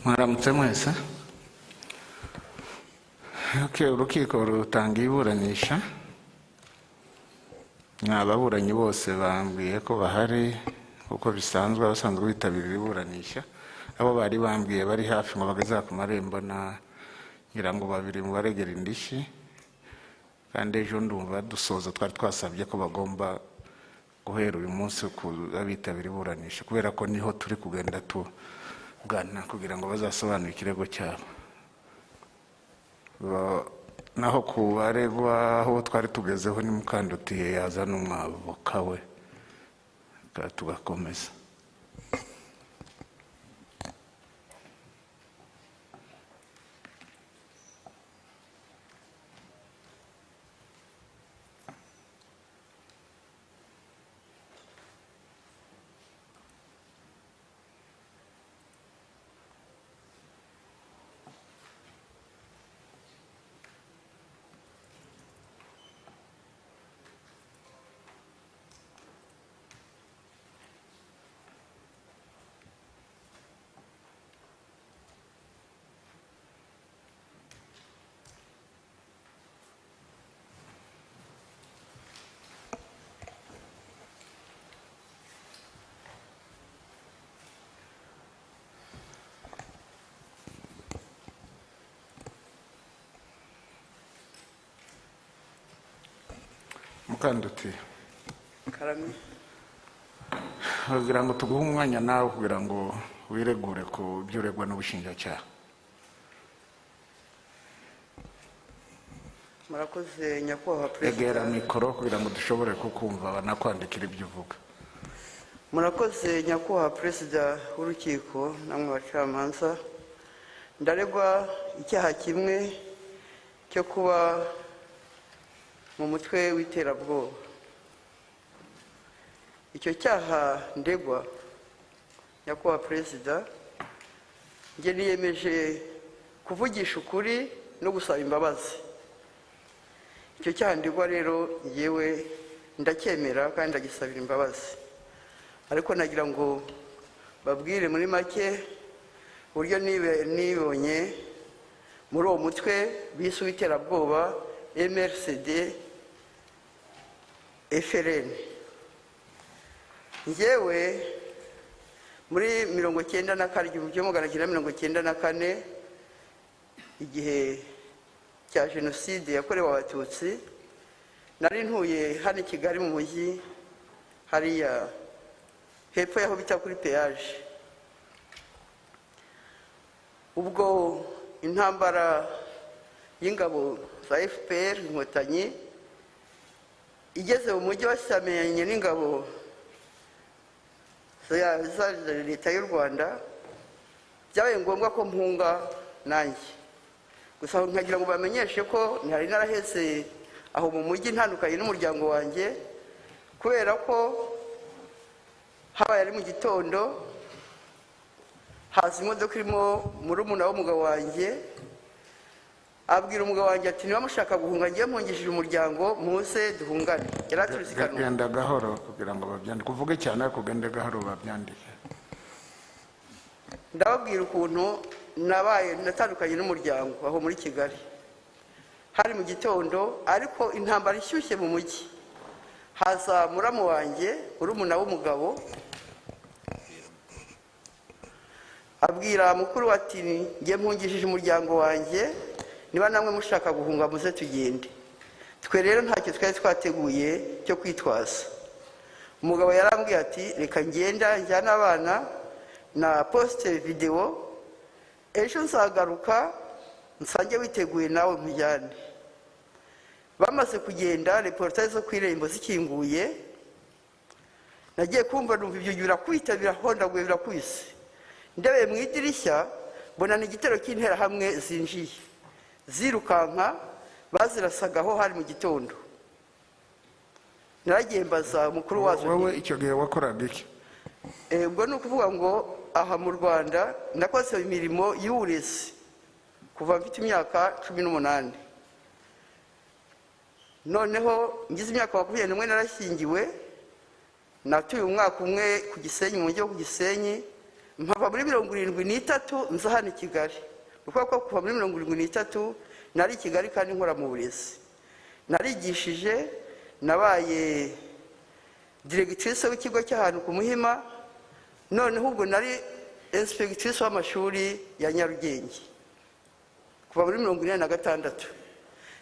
Mwaramutse mwese. Urukiko rutanga iburanisha. Ababuranyi bose bambwiye ko bahari uko bisanzwe abasanzwe bitabira iburanisha. Abo bari bambwiye bari hafi ngo bageza ku marembo na ngira ngo babiri mu baregera indishyi. Kandi ejo ndumva dusoza twari twasabye ko bagomba guhera uyu munsi abitabira iburanisha kubera ko niho turi kugenda tugana kugira ngo bazasobanure ikirego cyabo. Naho ku baregwa aho twari tugezeho ni MUKANDUTIYE yaza n'umwavoka we tugakomeza. MUKANDUTIYE Karami kugira ngo tuguhe umwanya nawe kugira ngo wiregure ku byuregwa n'ubushinjacyaha. murakoze nyakubahwa perezida. Egera mikoro kugira ngo dushobore kukumva banakwandikira ibyo uvuga. Murakoze nyakubahwa perezida w'urukiko namwe bacamanza. Ndaregwa icyaha kimwe cyo kuba mu mutwe w'iterabwoba. Icyo cyaha ndegwa nyakubahwa perezida, njye niyemeje kuvugisha ukuri no gusaba imbabazi. Icyo cyaha ndegwa rero yewe ndacyemera kandi ndagisabira imbabazi. Ariko nagira ngo babwire muri make uburyo nibonye muri uwo mutwe bise w'iterabwoba MRCD FRN. Njyewe muri 1994 igihe cya Genocide yakorewe Abatutsi, nari ntuye hano i Kigali mu mujyi hariya hepfo yaho bita kuri peage. Ubwo intambara y'ingabo za FPR inkotanyi igeze mu mujyi wasamenye n'ingabo za leta y'u Rwanda, byabaye ngombwa ko mpunga nanjye. Gusa nkagira ngo bamenyeshe ko ntari naraheze aho mu mujyi ntandukanye n'umuryango wanjye, kubera ko habaye ari mu gitondo haza imodoka irimo murumuna w'umugabo wanjye, abwira umugabo wanjye ati niba mushaka guhunga ngiye mpungishije umuryango muze duhungane. Yaraturusikana genda gahoro kugira ngo babyandike, kuvuge cyane ariko genda gahoro babyandike. Ndababwira ukuntu nabaye natandukanye n'umuryango aho muri Kigali hari mu gitondo, ariko intambara ishyushye mu mujyi. Haza muramu wanjye urumuna w'umugabo, abwira mukuru ati ngiye mpungishije umuryango wanjye, niba namwe mushaka guhunga muze tugende. Twe rero ntacyo twari twateguye cyo kwitwaza. Umugabo yarambwiye ati reka ngenda njyana abana na poste video, ejo nzagaruka nsange witeguye nawe mujyane. Bamaze kugenda reportage zo kwirembo zikinguye, nagiye kumva numva ibyo birakwita birahondaguye birakwise. Ndebeye mu idirishya mbona ni igitero cy'intera hamwe zinjiye zirukanka bazirasagaho hari mu gitondo. Naragiye mbaza umukuru wazo. Wowe icyo gihe wakoraga iki? Ubwo ni ukuvuga ngo aha mu Rwanda nakoze imirimo y'uburezi kuva mfite imyaka 18. Noneho ngize imyaka 21 narashyingiwe, natuye umwaka umwe ku Gisenyi, mu mujyi wa Gisenyi, mpava muri 73 nza hano i Kigali kuko kuva muri 73 nari i Kigali kandi nkora mu burezi narigishije nabaye directrice w'ikigo cy'ahantu ku Muhima noneho ubwo nari inspectrice w'amashuri ya Nyarugenge kuva muri 1946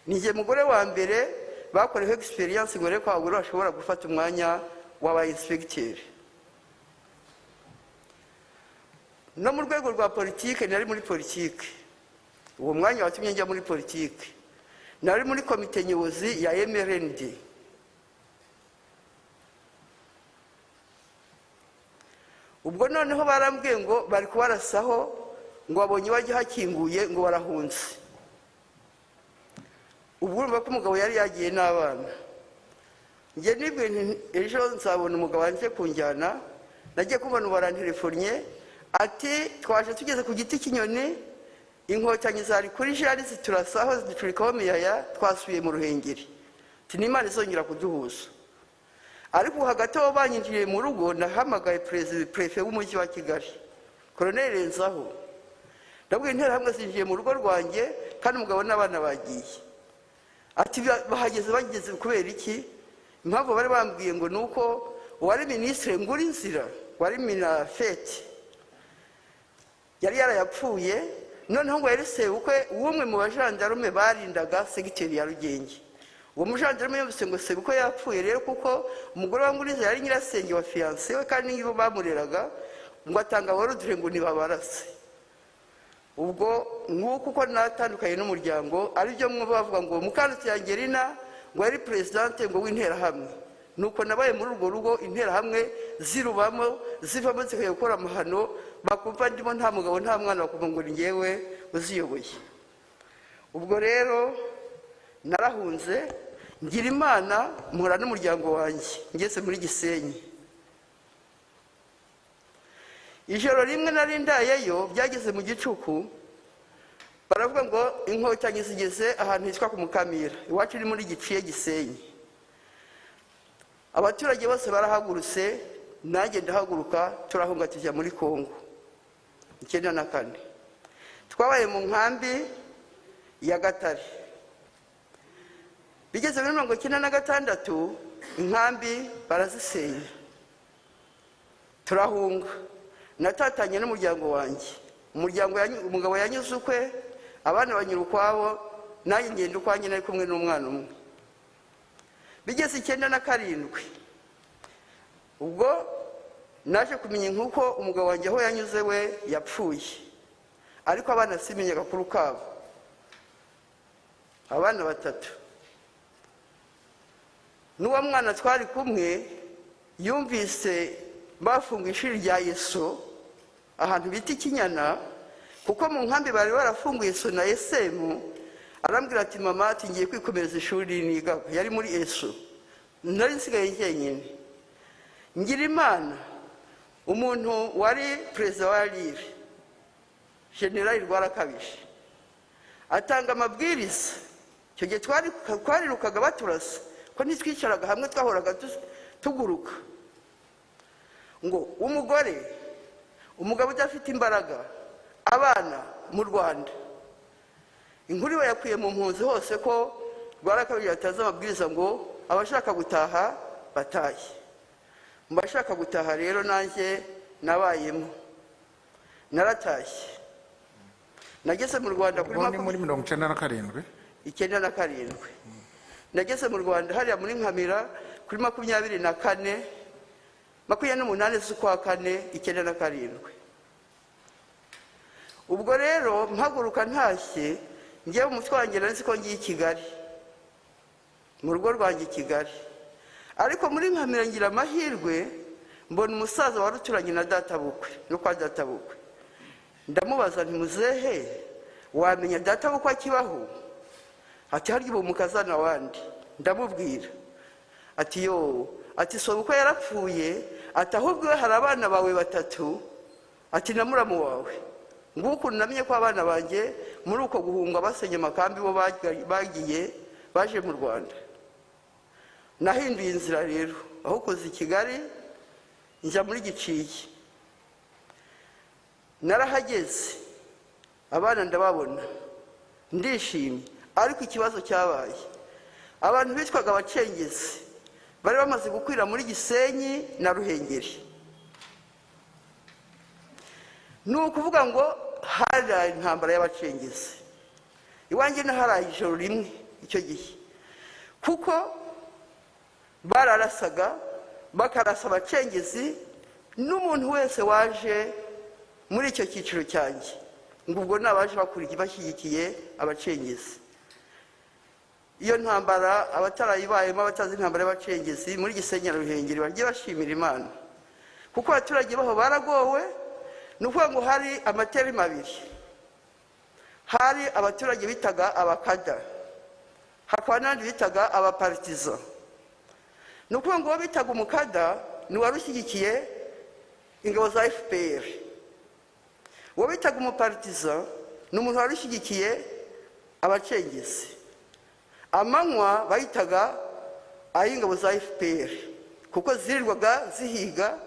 nije mugore wa mbere bakoreho experience ngore ko abagore bashobora gufata umwanya w'aba inspecteur no mu rwego rwa politike nari muri politike uwo mwanya watumye njya muri politike nari muri komite nyobozi ya MRND ubwo noneho barambwiye ngo bari kubarasaho ngo abonye bajya hakinguye ngo barahunze ubwo urumva ko umugabo yari yagiye n'abana njye nibwe ejo nzabona umugabo wanje kunjyana nagiye kubona barantelefonnye ati twaje tugeze ku giti cy'inyoni inkotanyi zari kuri jari ziturasaho ziducurikaho miyaya twasubiye mu Ruhengeri ati n'Imana izongera kuduhuza ariko hagati aho banyinjiriye mu rugo nahamagaye prefe w'umujyi wa Kigali Colonel Renzaho ndabwiye interahamwe zinjiye mu rugo rwanjye kandi umugabo n'abana bagiye ati bageze kubera iki impamvu bari bambwiye ngo nuko wari ministre nguri nzira wari minafete yari yarayapfuye noneho ngo yarise ukwe umwe mu bajandarume barindaga segiteri ya Rugenge uwo mujandarume yose ngo se uko yapfuye rero kuko umugore wa Nguriza yari nyirasenge wa fiancé we kandi nibo bamureraga ngo atanga warudure ngo nibabarase ubwo nguko uko natandukanye n'umuryango ari byo mwe bavuga ngo Mukandutiye Angelina ngo yari presidente ngo w'interahamwe nuko nabaye muri urwo rugo interahamwe zirubamo zivamo zikaye gukora amahano bakumva ndimo nta mugabo nta mwana bakumva ngo ngewe uziyoboye ubwo rero narahunze ngira Imana mpura n'umuryango wanjye ngeze muri Gisenyi ijoro rimwe nari ndayeyo byageze mu gicuku baravuga ngo inkotanyi zigeze ahantu hitwa ku Mukamira iwacu ni muri Giciye Gisenyi abaturage bose barahagurutse nanjye ndahaguruka turahunga tujya muri Kongo 94 twabaye mu nkambi ya Gatare bigeze muri 1996 inkambi barazisenya turahunga natatanye n'umuryango wanjye umugabo yanyuze ukwe abana banyura ukwabo nanjye ngenda ukwanye nari kumwe n'umwana umwe bigeze 97 ubwo naje kumenya nkuko umugabo wanjye aho yanyuze we yapfuye ariko abana simenye gakuru kabo abana batatu n'uwo mwana twari kumwe yumvise bafunga ishuri rya Yesu ahantu biti Kinyana kuko mu nkambi bari barafunguye so na SM arambwira ati mama ati ngiye kwikomereza ishuri niga yari muri Yesu nari nsigaye nyenyine ngira Imana umuntu wari president wa Lire General Rwarakabije atanga amabwiriza cyo gihe twarirukaga baturasa ko nitwicaraga hamwe twahoraga tuguruka ngo umugabo udafite imbaraga abana mu Rwanda inkuru yakuye mu mpunzi hose ko Rwarakabije ataza amabwiriza ngo abashaka gutaha bataye mbashaka gutaha rero nanjye nabayemo naratashye nageze mu Rwanda kuri muri 97 nageze mu Rwanda hariya muri Nkamira kuri 24 28 z'ukwa 4 97 ubwo rero mpaguruka ntashye ngiye mu mutwe wanjye nzi ko ngiye i Kigali mu rugo rwanjye i Kigali ariko muri Nkamira ngira amahirwe mbona umusaza waruturanye na data bukwe no kwa data bukwe ndamubaza nti muzehe wamenya data bukwe akibaho ati harya ubu mukazana wandi ndamubwira ati yo ati so bukwe yarapfuye ati ahubwo hari abana bawe batatu ati na muramu wawe nguko namenye ko abana banjye muri uko guhunga basenye makambi bo bagiye baje mu Rwanda nahinduye inzira rero aho kuza i Kigali njya muri Giciye narahageze abana ndababona ndishimye, ariko ikibazo cyabaye abantu bitwaga abacengezi bari bamaze gukwira muri Gisenyi na Ruhengeri. Ni ukuvuga ngo hari intambara y'abacengezi. Iwanjye naharaye ijoro rimwe icyo gihe, kuko bararasaga bakarasa abacengezi n'umuntu wese waje muri icyo cyiciro cyanjye, ngo ubwo nabaje bashyigikiye abacengezi. Iyo ntambara abatarayibayemo abatazi intambara y'abacengezi muri Gisenyi na Ruhengeri bagiye bashimira Imana, kuko abaturage baho baragowe. Ni ukuvuga ngo hari amaterima abiri, hari abaturage bitaga abakada, hakaba n'abandi bitaga abapartiza. Ni ukuvuga ngo uwo bitaga umukada ni wari ushyigikiye ingabo za FPR, uwo bitaga umupartiza ni umuntu wari ushyigikiye abacengezi. Amanywa bayitaga ay'ingabo za FPR, kuko zirirwaga zihiga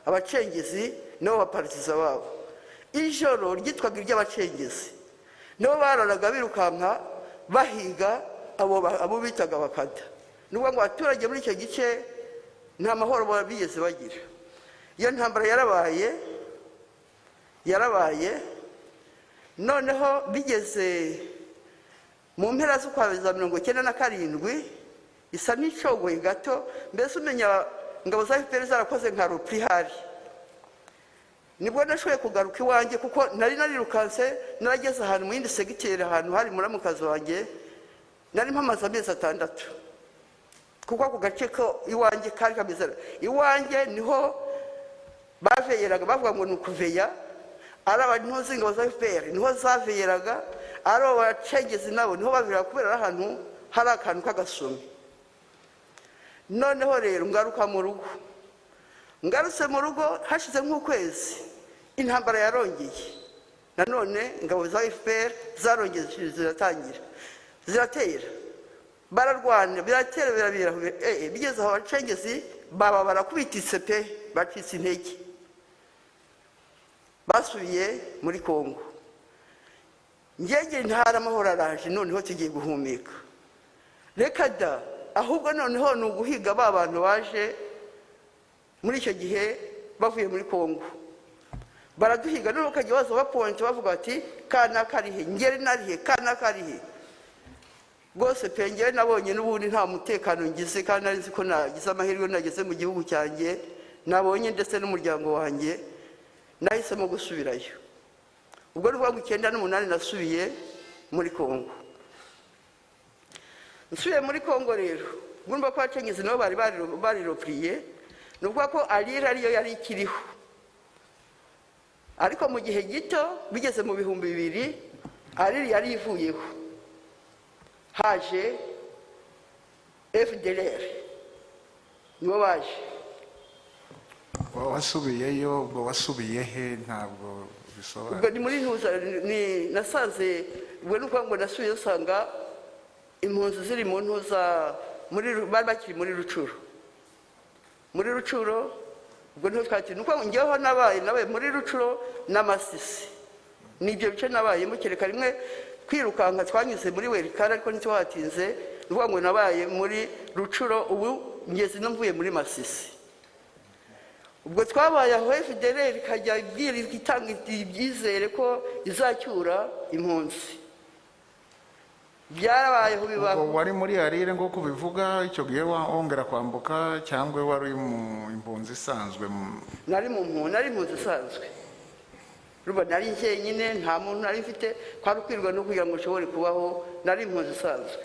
abacengezi nabo bapartiza babo. Ijoro ryitwaga iry'abacengezi, nabo bararaga birukanka bahiga abo bitaga abakada. Ni ukuvuga ngo abaturage muri icyo gice nta mahoro bigeze bagira. Iyo ntambara yarabaye noneho bigeze mu mpera z'ukwezi kwa 1997 isa n'icogoye gato. Mbese umenya ingabo za FPR zarakoze nka rupri hari. Nibwo nashoboye kugaruka iwanjye, kuko nari narirukanse narageze ahantu mu yindi segiteri, ahantu hari muramukazi wanjye, nari mpamaze amezi 6, kuko ako gace ko iwanjye kari kameze. Iwanjye niho baveyeraga, bavuga ngo ni ukuveya, ari abantu ingabo za FPR niho zaveyeraga, ari abacengezi nabo niho bavira, kubera ahantu hari akantu k'agasumi. Noneho rero ngaruka mu rugo, ngarutse mu rugo hashize nk'ukwezi, intambara yarongeye. Nanone ingabo za FPR zarongeye ziratangira, ziratera, bararwana, biratera birabira. Bigeze aho abacengezi baba barakubititse pe, bacitse intege, basubiye muri Kongo. Ngenge ntara amahoro araje, noneho tugiye guhumeka. Reka da, ahubwo noneho ni uguhiga ba bantu baje muri icyo gihe bavuye muri Kongo. Baraduhiga, noneho bakajya baza baponte bavuga bati kana karihe, ngere narihe, kana karihe. Rwose pe ngere nabonye n'ubundi nta mutekano ngize, kandi nari nzi ko nagize amahirwe nageze mu gihugu cyanjye, nabonye ndetse n'umuryango wanjye, nahisemo gusubirayo. Ubwo ni kuvuga 1998 nasubiye muri Kongo. Nsubiye muri Kongo rero, ngumva ko abacengezi nabo bari ropriye. Ni ukuvuga ko arira ariyo yari ikiriho, ariko mu gihe gito bigeze mu 2000 ariri yari ivuyeho, haje FDLR nibo baje. Wasubiyeyo, ubwo wasubiye he? Ntabwo bisobanura. Ubwo ni muri ntuza, ni nasanze, ubwo nuko ngo nasubiye usanga impunzi ziri mu ntuza, bari bakiri muri Rucuro. Muri Rucuro ubwo niho twati, nuko ngeho nabaye muri Rucuro n'Amasisi. Nibyo bice nabaye mu kereka rimwe kwirukanka twanyuze muri Werikara, ariko ntitwatinze. Nuko ngo nabaye muri Rucuro, ubu ngeze no mvuye muri Masisi. Ubwo twabaye aho FDLR kajya ibwira itanga ibyizere ko izacyura impunzi. Byarabaye ho bibaho. Ubwo wari muri arire ngo kubivuga, icyo gihe wongera kwambuka cyangwa wari mu impunzi isanzwe? Nari mu impunzi isanzwe. Ruba nari njyenyine, nta muntu nari mfite, kwari kwirwa no kugira ngo nshobore kubaho. Nari impunzi isanzwe,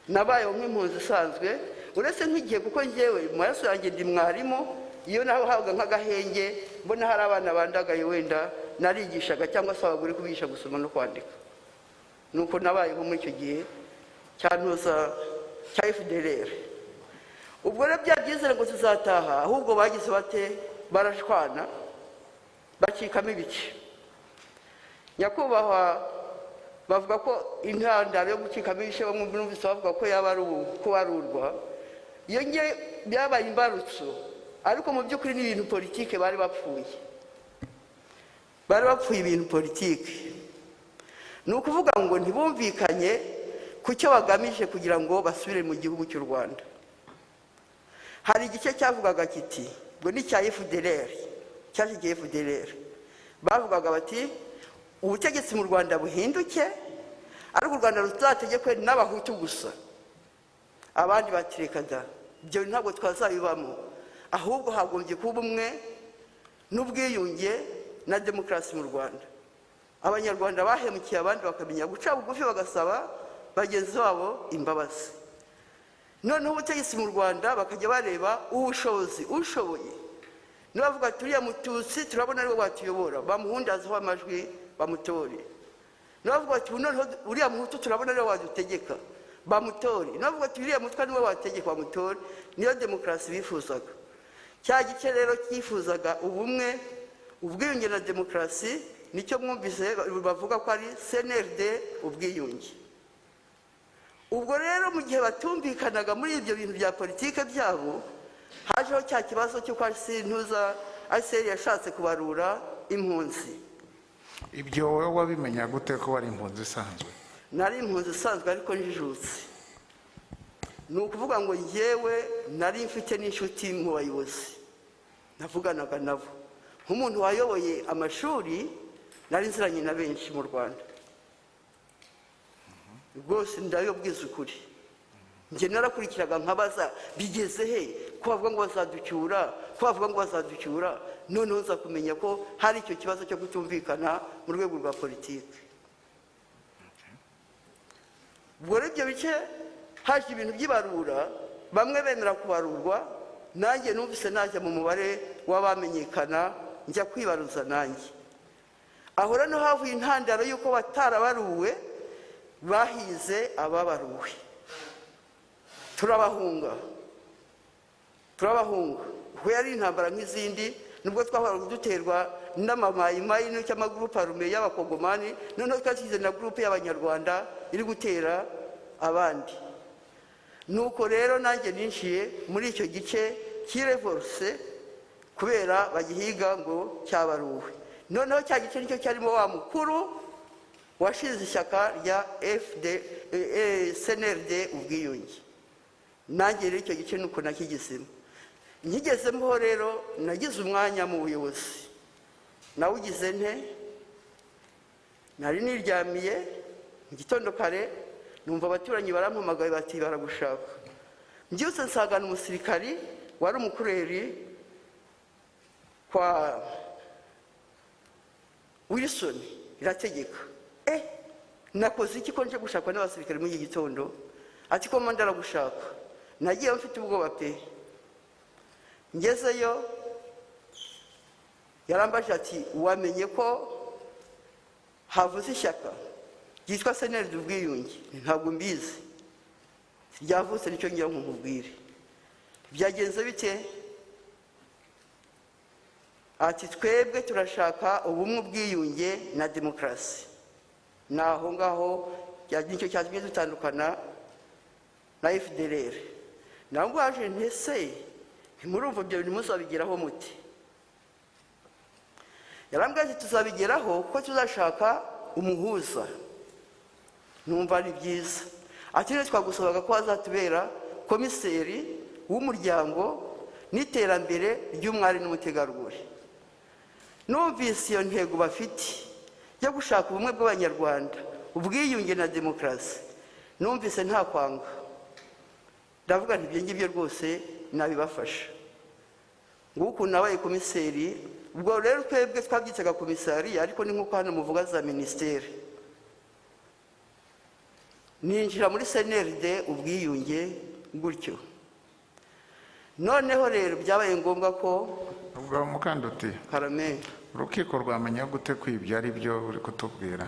nabayeho nk'impunzi isanzwe, uretse nk'igihe, kuko njyewe mu maraso yanjye ndi mwarimu. Iyo naho habaga nk'agahenge, mbona hari abana bandagaye, wenda narigishaga cyangwa se abagore kubigisha gusoma no kwandika. Nuko nabayeho muri icyo gihe cyantuza cya FDLR. Ubwo rero byabyizera ngo tuzataha, ahubwo bagize bate, barashwana bacikamo ibice. Nyakubahwa bavuga ko intandaro yo gucikamo ibice, bamwe numvise bavuga ko yaba ari kubarurwa. Iyo nge byabaye imbarutso, ariko mu by'ukuri ni ibintu politike bari bapfuye. bari bapfuye ibintu politike. Ni ukuvuga ngo ntibumvikanye ku cyo bagamije kugira ngo basubire mu gihugu cy'u Rwanda. Hari igice cyavugaga kiti ngo ni cya FDLR, cyashyigiye FDLR, bavugaga bati ubutegetsi mu Rwanda buhinduke, ariko u Rwanda ruzategekwe n'abahutu gusa. Abandi batireka da, ibyo ntabwo twazabibamo, ahubwo hagombye kuba umwe n'ubwiyunge na demokarasi mu Rwanda. Abanyarwanda bahemukiye abandi bakamenya guca bugufi bagasaba bagenzi babo imbabazi. Noneho ubutegetsi mu Rwanda bakajya bareba ubushobozi ushoboye, nibavuga turiya mututsi turabona ariwe watuyobora, bamuhundazeho amajwi bamutore. Nibavuga ati noneho uriya muhutu turabona ariwe wadutegeka, bamutore. Nibavuga ati uriya mutwa niwe wategeka, bamutore. Niyo demokarasi bifuzaga. Cya gice rero cyifuzaga ubumwe, ubwiyunge na demokarasi, nicyo mwumvise bavuga ko ari CNRD, ubwiyunge. Ubwo rero mu gihe batumvikanaga muri ibyo bintu bya politike byabo, hajeho cya kibazo cy'uko Sintuza Aseri yashatse kubarura impunzi. Ibyo wowe wabimenya gute ko wari impunzi isanzwe? Nari impunzi isanzwe ariko njijutse. Ni ukuvuga ngo njyewe nari mfite n'inshuti mu bayobozi, navuganaga nabo. Nk'umuntu wayoboye amashuri, nari nziranye na benshi mu Rwanda. Rwose ndabibabwiza ukuri. Njye narakurikiraga nkabaza bigeze he, ko bavuga ngo bazaducyura, noneho nza kumenya ko hari icyo kibazo cyo kutumvikana mu rwego rwa politike. Ubwo rero ibyo bice haje ibintu by'ibarura, bamwe bemera kubarurwa, nanjye numvise najya mu mubare w'abamenyekana njya kwibaruza nanjye. Aho rero havuye intandaro y'uko batarabaruwe bahize ababaruwe. Turabahunga. Ubwo yari intambara nk'izindi, nubwo twahoraga duterwa n'amamayimayi n'amagurupe arume y'abakongomani, noneho twashyize na gurupe y'abanyarwanda iri gutera abandi. Nuko rero nanjye ninshiye muri icyo gice cy'irevorse kubera bagihiga ngo cyabaruwe. Noneho cya gice nicyo cyarimo wa mukuru washinze ishyaka rya CNRD, ubwiyunge. Nanjye rero icyo gice nuko nakigezemo. Nkigezemo rero nagize umwanya mu buyobozi. Nawugize nte, nari niryamiye mu gitondo kare, numva abaturanyi barampamagaye bati baragushaka. Mbyutse nsangana umusirikari wari umukureri kwa Wilson Irategeka. Nakoze iki ko nje gushakwa n'abasirikare muri iki gitondo? Ati ko mandara gushaka. Nagiye mfite ubwoba pe. Ngezeyo yarambaje ati wamenye ko havuze ishyaka ryitwa CNRD, ubwiyunge? Ntabwo mbizi. Ryavutse nicyo ngira nkubwire. Byagenze bite? Ati twebwe turashaka ubumwe, ubwiyunge na demokarasi. Naho ngaho nicyo cyatumye dutandukana na FDLR. Nangwa aje ntese ntimurumva ibyo bintu muzabigeraho muti? Yarambwaje tuzabigeraho kuko tuzashaka umuhuza. Numva ari byiza. Ati rero twagusabaga ko hazatubera komiseri w'umuryango n'iterambere ry'umwari n'umutegarugori. Numvise iyo ntego bafite yo gushaka ubumwe bw'abanyarwanda, ubwiyunge na demokarasi, numvise nta kwanga. Ndavuga nti ibyo ngibyo rwose nabibafasha. Nguko nabaye komiseri. Ubwo rero twebwe twabyitsaga komisari, ariko ni nk'uko hano muvuga za ministeri. Ninjira muri CNRD, ubwiyunge gutyo. Noneho rero byabaye ngombwa ko ubwo Mukandutiye Karame, urukiko rwamenya gute ko ibyo ari byo uri kutubwira?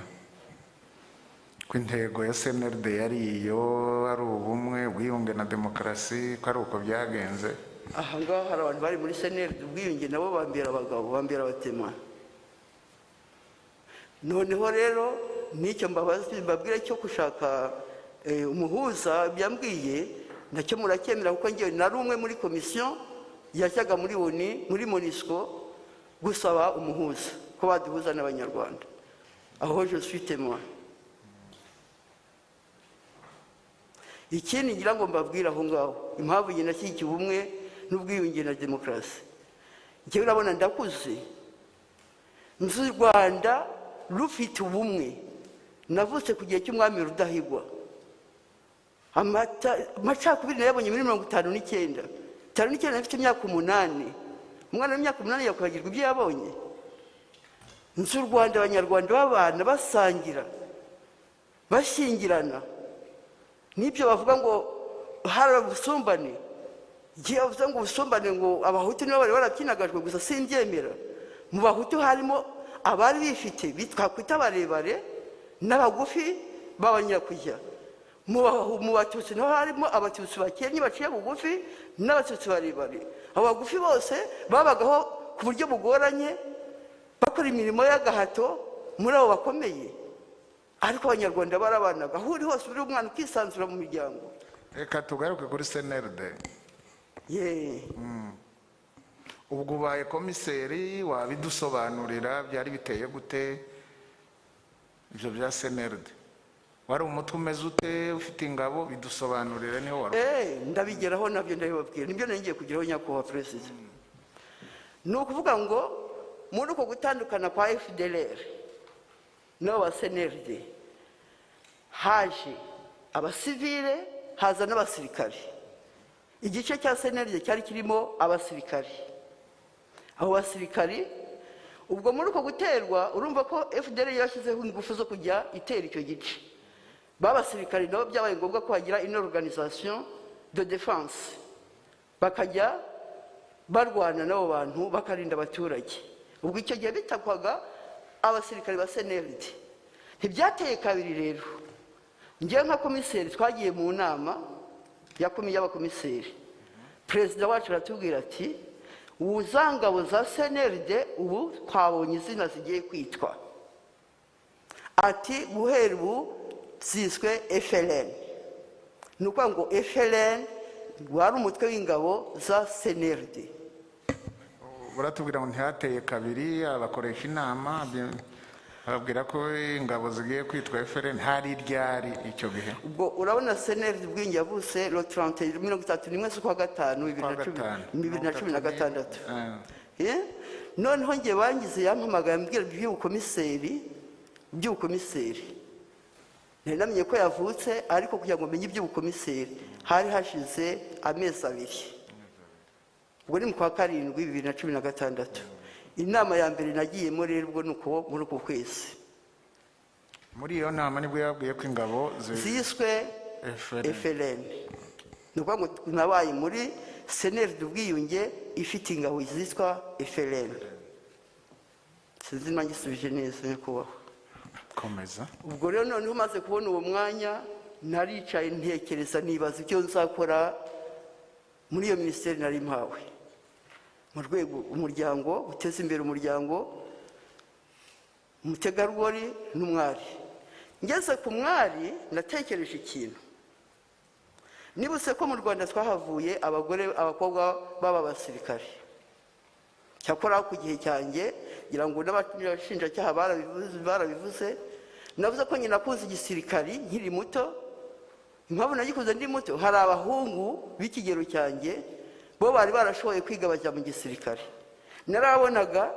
Ko intego ya CNRD yari iyo ari ubumwe, ubwiyunge na demokarasi, ko ari uko byagenze? aha ngaha hari abantu bari muri CNRD, ubwiyunge, nabo bambera abagabo, bambera abatema. Noneho rero nicyo mbabwira cyo gushaka umuhuza byambwiye, nacyo murakemera kuko ngiye nari umwe muri komisiyo yajyaga muri ONU, muri MONUSCO gusaba umuhuza ko baduhuza n'abanyarwanda, aho je suis témoin. Ikindi ngira ngo mbabwira aho ngaho impamvu nyina cyiki ubumwe n'ubwiyunge na demokarasi, njyewe urabona ndakuze nzi u Rwanda rufite ubumwe, navutse ku gihe cy'umwami Rudahigwa, amacakubiri nayabonye muri 59 nafite imyaka 8, umwana w'imyaka 8 yakwagirwa ibyo yabonye. Nzi u Rwanda abanyarwanda babana basangira bashyingirana, nibyo bavuga ngo hari ubusumbane, igihe bavuze ngo ubusumbane ngo abahutu nibo bari barakinagajwe gusa simbyemera. Mu bahutu harimo abari bifite bitwakwita barebare n'abagufi b'abanyakujya, mu batutsi naho harimo abatutsi bakenye baciye bugufi n'abatutsi barebare. Abagufi bose babagaho ku buryo bugoranye bakora imirimo y'agahato muri abo bakomeye, ariko abanyarwanda barabanaga aho uri hose uri umwana ukisanzura mu miryango. Reka tugaruke kuri CNRD. Ubwo ubaye komiseri wabidusobanurira byari biteye gute ibyo bya CNRD? Wari umutwe umeze ute, ufite ingabo? Bidusobanurire niho wari. Ndabigeraho nabyo ndabibabwira, nibyo ngiye kugeraho nyakubahwa Perezida. Ni ukuvuga ngo muri uko gutandukana kwa FDLR n'aba CNRD haje abasivile haza n'abasirikari. Igice cya CNRD cyari kirimo abasirikari. Abo basirikari ubwo muri uko guterwa urumva ko FDLR yashyizeho ingufu zo kujya itera icyo gice. Babasirikari nabo byabaye ngombwa ko hagira une organisation de défense, bakajya barwana n'abo bantu bakarinda abaturage. Ubwo icyo gihe bitakwaga abasirikari ba CNRD. Ntibyateye kabiri rero, njye nka komiseri twagiye mu nama y'abakomiseri, perezida wacu aratubwira ati uzangabo za CNRD ubu twabonye izina zigiye kwitwa, ati guhera ubu ziswe FLN. Ni ukuvuga ngo FLN wari umutwe w'ingabo za CNRD. Buratubwira ngo ntihateye kabiri, abakoresha inama babwira ko ingabo zigiye kwitwa FLN. Hari ryari icyo gihe? Ubwo urabona CNRD bwingi yavutse le 31 z'ukwa gatanu 2016. Noneho njye bangize yampamagaye ambwira by'ubukomiseri. Namenye ko yavutse, ariko kugira ngo menye iby'ubukomiseri hari hashize amezi 2. Ubwo ni mu kwa karindwi 2016. Inama ya mbere nagiyemo rero ubwo nuko muri uko kwezi. Muri iyo nama nibwo yabwiye ko ingabo ziswe FLN. Nuko ngo nabaye muri CNRD ubwiyunge ifite ingabo ziswa FLN. Sinzi mangisubije neza nyakubahwa. Komeza. Ubwo rero none umaze kubona uwo mwanya naricaye ntekereza nibaza icyo nzakora muri iyo ministeri nari mpawe, mu rwego umuryango uteza imbere umuryango, umutegarugori n'umwari. Ngeze ku mwari natekereje ikintu, nibutse ko mu Rwanda twahavuye abakobwa baba basirikare. Cyakora ku gihe cyanjye ngira ngo n'abashinjacyaha barabivuze, navuze ko nyina nakunze igisirikari nkiri muto. Impamvu nagikuze ndi muto, hari abahungu b'ikigero cyanjye bo bari barashoboye kwiga bajya mu gisirikare. Narabonaga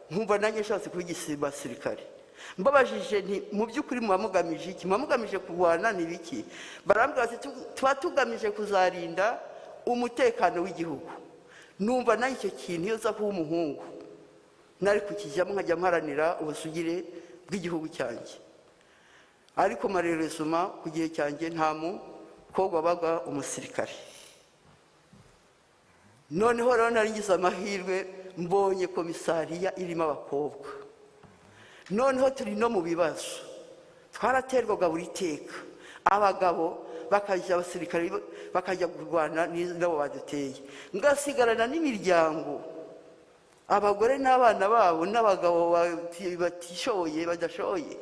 nkumva nanjye nshatse kuba igisirikare. Mbabajije nti mu by'ukuri mubamugamije iki? Mubamugamije kurwana n'ibiki? Barambwira ati tuba tugamije kuzarinda umutekano w'igihugu. Numva nayo icyo kintu iyo za kuba umuhungu nari kukijyamo nkajya mparanira ubusugire bw'igihugu cyanjye. Ariko marerezuma ku gihe cyanjye nta mukobwa wabaga umusirikare. Noneho rero nari ngize amahirwe mbonye komisariya irimo abakobwa. Noneho turi no mu bibazo, twaraterwaga buri teka, abagabo bakajya abasirikare bakajya kurwana n'abo baduteye, ngasigarana n'imiryango, abagore n'abana babo n'abagabo batishoboye badashoboye.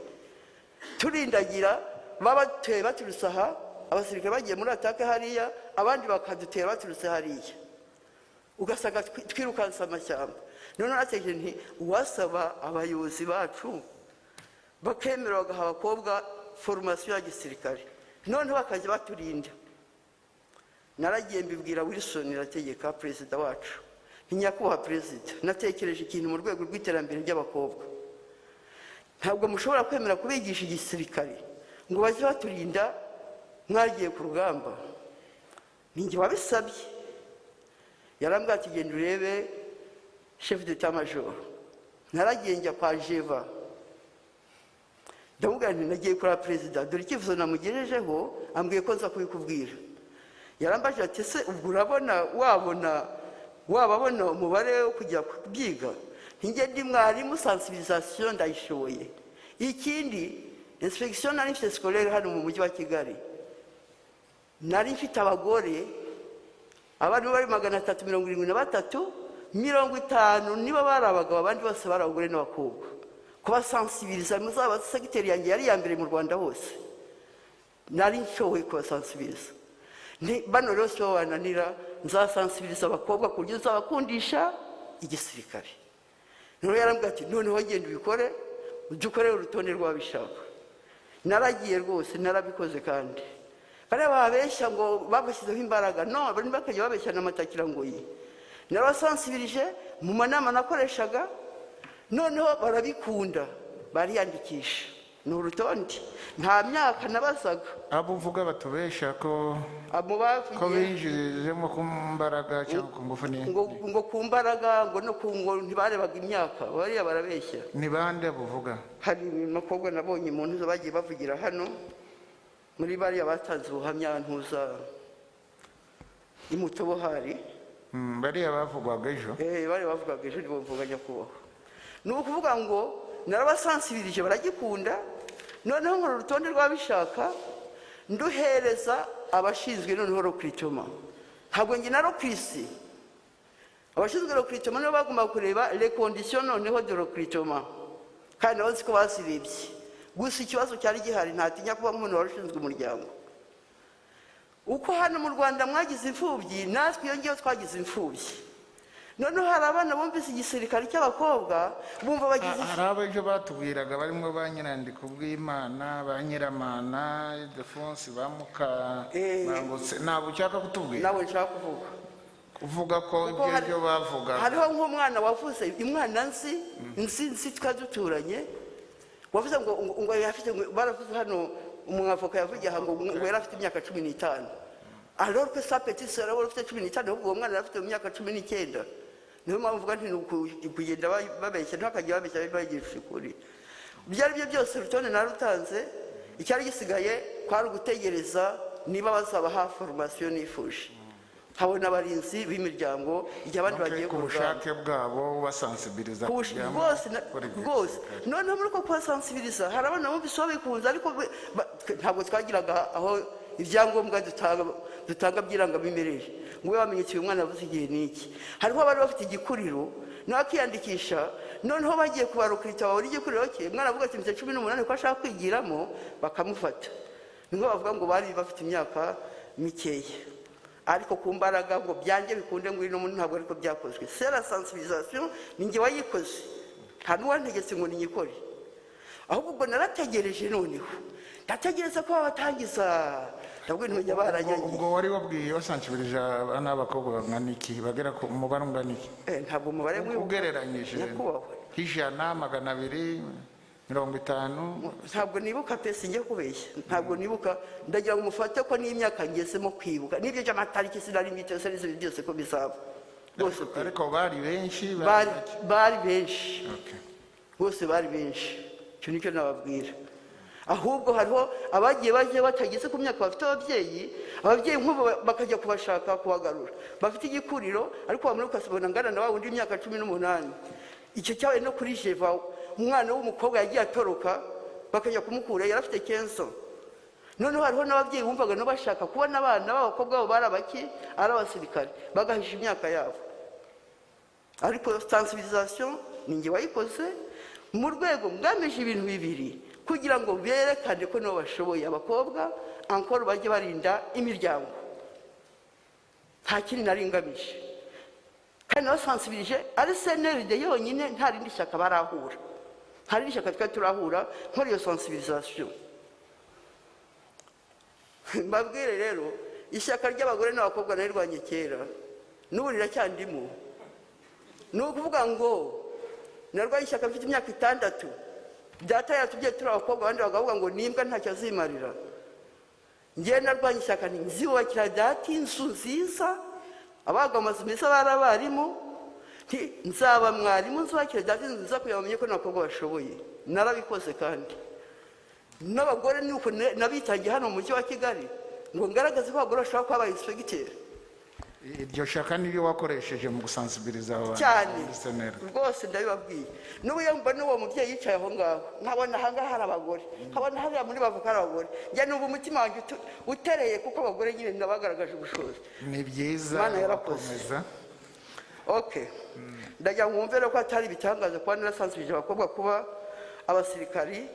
Turindagira babateye baturutse aha, abasirikare bagiye muri atake hariya, abandi bakadutera baturutse hariya. ugasanga twirukansa amashyamba. None natekereje nti uwasaba abayobozi bacu bakemera bagaha abakobwa formation ya gisirikare, none bakajya baturinda. Naragiye mbibwira Wilson Irategeka, perezida wacu, nyakubahwa perezida, natekereje ikintu mu rwego rw'iterambere ry'abakobwa. Ntabwo mushobora kwemera kubigisha igisirikare ngo bajye baturinda mwagiye ku rugamba. Ninjye wabisabye. Yarambwira ati genda urebe chef d'état major. Naragiye njya kwa Jeva, ndamubwira nti nagiye kuri perezida, dore icyifuzo namugejejeho, ambwiye ko nza kubikubwira. Yarambajije ati se ubwo urabona wababona umubare wo kujya kubyiga? Njye ndi mwarimu, sensibilisation ndayishoboye. Ikindi inspection nari mfite scolaire hano mu mujyi wa Kigali, nari mfite abagore abantu bari 373, 50 niba bari abagabo, abandi bose bari abagore n'abakobwa. Kubasensibiliza muzaba secretary yanjye yari ya mbere mu Rwanda hose, nari nshoboye kubasensibiliza. Bano rero cyo bananira, nzasensibiliza abakobwa ku buryo nzabakundisha igisirikare. None yarambwira ati noneho genda ubikore, udukore urutonde rw'abishaka. Naragiye rwose, narabikoze. Kandi bare babeshya ngo babashyizeho imbaraga, no bari bakajya babeshya n'amatakira ngo yi. Narabasensibilije mu manama nakoreshaga, noneho barabikunda, bariyandikisha n'urutonde. Nta myaka nabazaga. Abo uvuga batubesha ko binjijemo ku mbaraga cyangwa ku ngufu ni ngo ku mbaraga, ngo no ku ngo ntibarebaga imyaka, bariya barabeshya. Ni bande buvuga? Hari umukobwa nabonye mu ntuzo bagiye bavugira hano, muri bariya batanze ubuhamya ntuza imutobohari. Bariya bavugwaga ejo? Bariya bavugwaga ejo nibo bavuga nyakubahwa. Ni ukuvuga ngo narabasensibilije, baragikunda. Noneho nkora urutonde rw'abishaka, nduhereza abashinzwe noneho recruitment. Ntabwo njye na recruitment. Abashinzwe recruitment nibo bagomba kureba les conditions noneho de recruitment. Kandi nabo ko basirebye. Gusa ikibazo cyari gihari, ntatinya kuba umuntu warushinzwe umuryango. Uko hano mu Rwanda mwagize imfubyi, natwe iyo ngiyo twagize imfubyi. Noneho hari abana bumvise igisirikare cy'abakobwa, bumva bagize. Hari abejo batubwiraga barimo ba Nandi kubw'Imana, ba Nyiramana, Defonse, ba Muka, bangutse. Ntabwo ushaka kutubwira? Ntabwo nshaka kuvuga. Uvuga ko ibyo bavuga. Hariho nk'umwana wavuze, umwana nzi twaduturanye, wavuze ngo yafite, baravuze hano umwavoka yavugiye ngo yari afite imyaka 15. Alors que sa petite sœur wari afite 15, ahubwo uwo mwana yari afite imyaka 19. Niyo mpamvu mvuga nti kugenda babeshya, ntakajya babeshya bayigisha ukuri. Byari byo byose urutonde narutanze, icyari gisigaye kwari gutegereza niba bazabaha formation nifuje. Habona abarinzi b'imiryango, igihe abandi bagiye ku bushake bwabo basensibiliza rwose. Noneho muri ko kubasensibiliza hari abana bumvise babikunze, ariko ntabwo twagiraga aho ibyangombwa dutanga by'irangamimerere ngo bamenye icyo umwana yavuze igihe n'iki. Hariho abari bafite igikuriro nakiyandikisha, noneho bagiye kubarukrita babura igikuriro cye, umwana avuga ati mfite 18 ko ashaka kwigiramo, bakamufata. Ningo bavuga ngo bari bafite imyaka mikeya, ariko ku mbaraga ngo byanjye bikunde ngo ino muntu ntabwo ariko byakozwe. C'est la sensibilisation ninjye wayikoze, nta n'uwantegetse ngo ninyikore. Ahubwo narategereje, noneho ndategereza ko batangiza. Ndabwo ntumenya baranyanye. Ubwo wari wabwiye wasensibilije abana b'abakobwa bangana iki, bagera ku mubare ungana iki? Ntabwo umubare ugereranyije. Ijana, 250. Ntabwo nibuka pe, sinjye kubeshya. Ntabwo nibuka, ndagira ngo mufate ko n'imyaka ngezemo kwibuka. Nibyo by'amatariki sinari mbitse n'izo byose ko bizaba. Bose ariko bari benshi, bari benshi. Bose bari benshi. Cyo nicyo nababwira. Ahubwo hariho abagiye batageze ku myaka bafite ababyeyi nk'ubu bakajya kubashaka kubagarura, bafite igikuriro, ariko bamuri ukasubona ngana na wundi imyaka 18. Icyo cyawe no kuri Jeva, umwana w'umukobwa yagiye atoroka, bakajya kumukura yari afite 15. Noneho hariho n'ababyeyi bumvaga no bashaka kubona abana b'abakobwa bo barabaki ari abasirikare, bagahisha imyaka yabo. Ariko sensibilisation ninjye wayikoze mu rwego ngamije ibintu bibiri, kugira ngo berekane ko no bashoboye abakobwa encore bajye barinda imiryango. Nta kindi naringamije. kandi nabasansibirije ari CNRD yonyine, nta rindi shyaka barahura, nta rindi shyaka twari turahura nkora iyo sensibilisation. Mbabwire rero ishyaka ry'abagore n'abakobwa narirwanye kera n'ubu riracyandimo. Ni ukuvuga ngo narwaye ishyaka mfite imyaka 6, data yatubwiye turi abakobwa, abandi bakavuga ngo nimbwa ntacyo azimarira. Ngiye narwanye ishyaka nzubakira data inzu nziza, abaga amazu meza barabarimu, nzaba mwarimu nzubakira data inzu nziza kugira bamenye ko n'abakobwa bashoboye. Narabikoze kandi n'abagore nuko nabitangiye hano mu mujyi wa Kigali ngo ngaragaze ko abagore bashobora kuba inspecteur. Iryo shaka niryo wakoresheje mu gusansibiliza abantu cyane rwose ndabibabwiye. N'ubu yamba n'uwo mubyeyi yicaye aho ngaho nkabona ahangaha hari abagore, nkabona hariya muri bavuka hari abagore, njye n'ubu umutima wanjye utereye kuko abagore nyine nabagaragaje ubushobozi. Ni byiza barakomeza. Okay, ndajya mwumve ko atari ibitangaza kuba narasansibije abakobwa kuba abasirikari,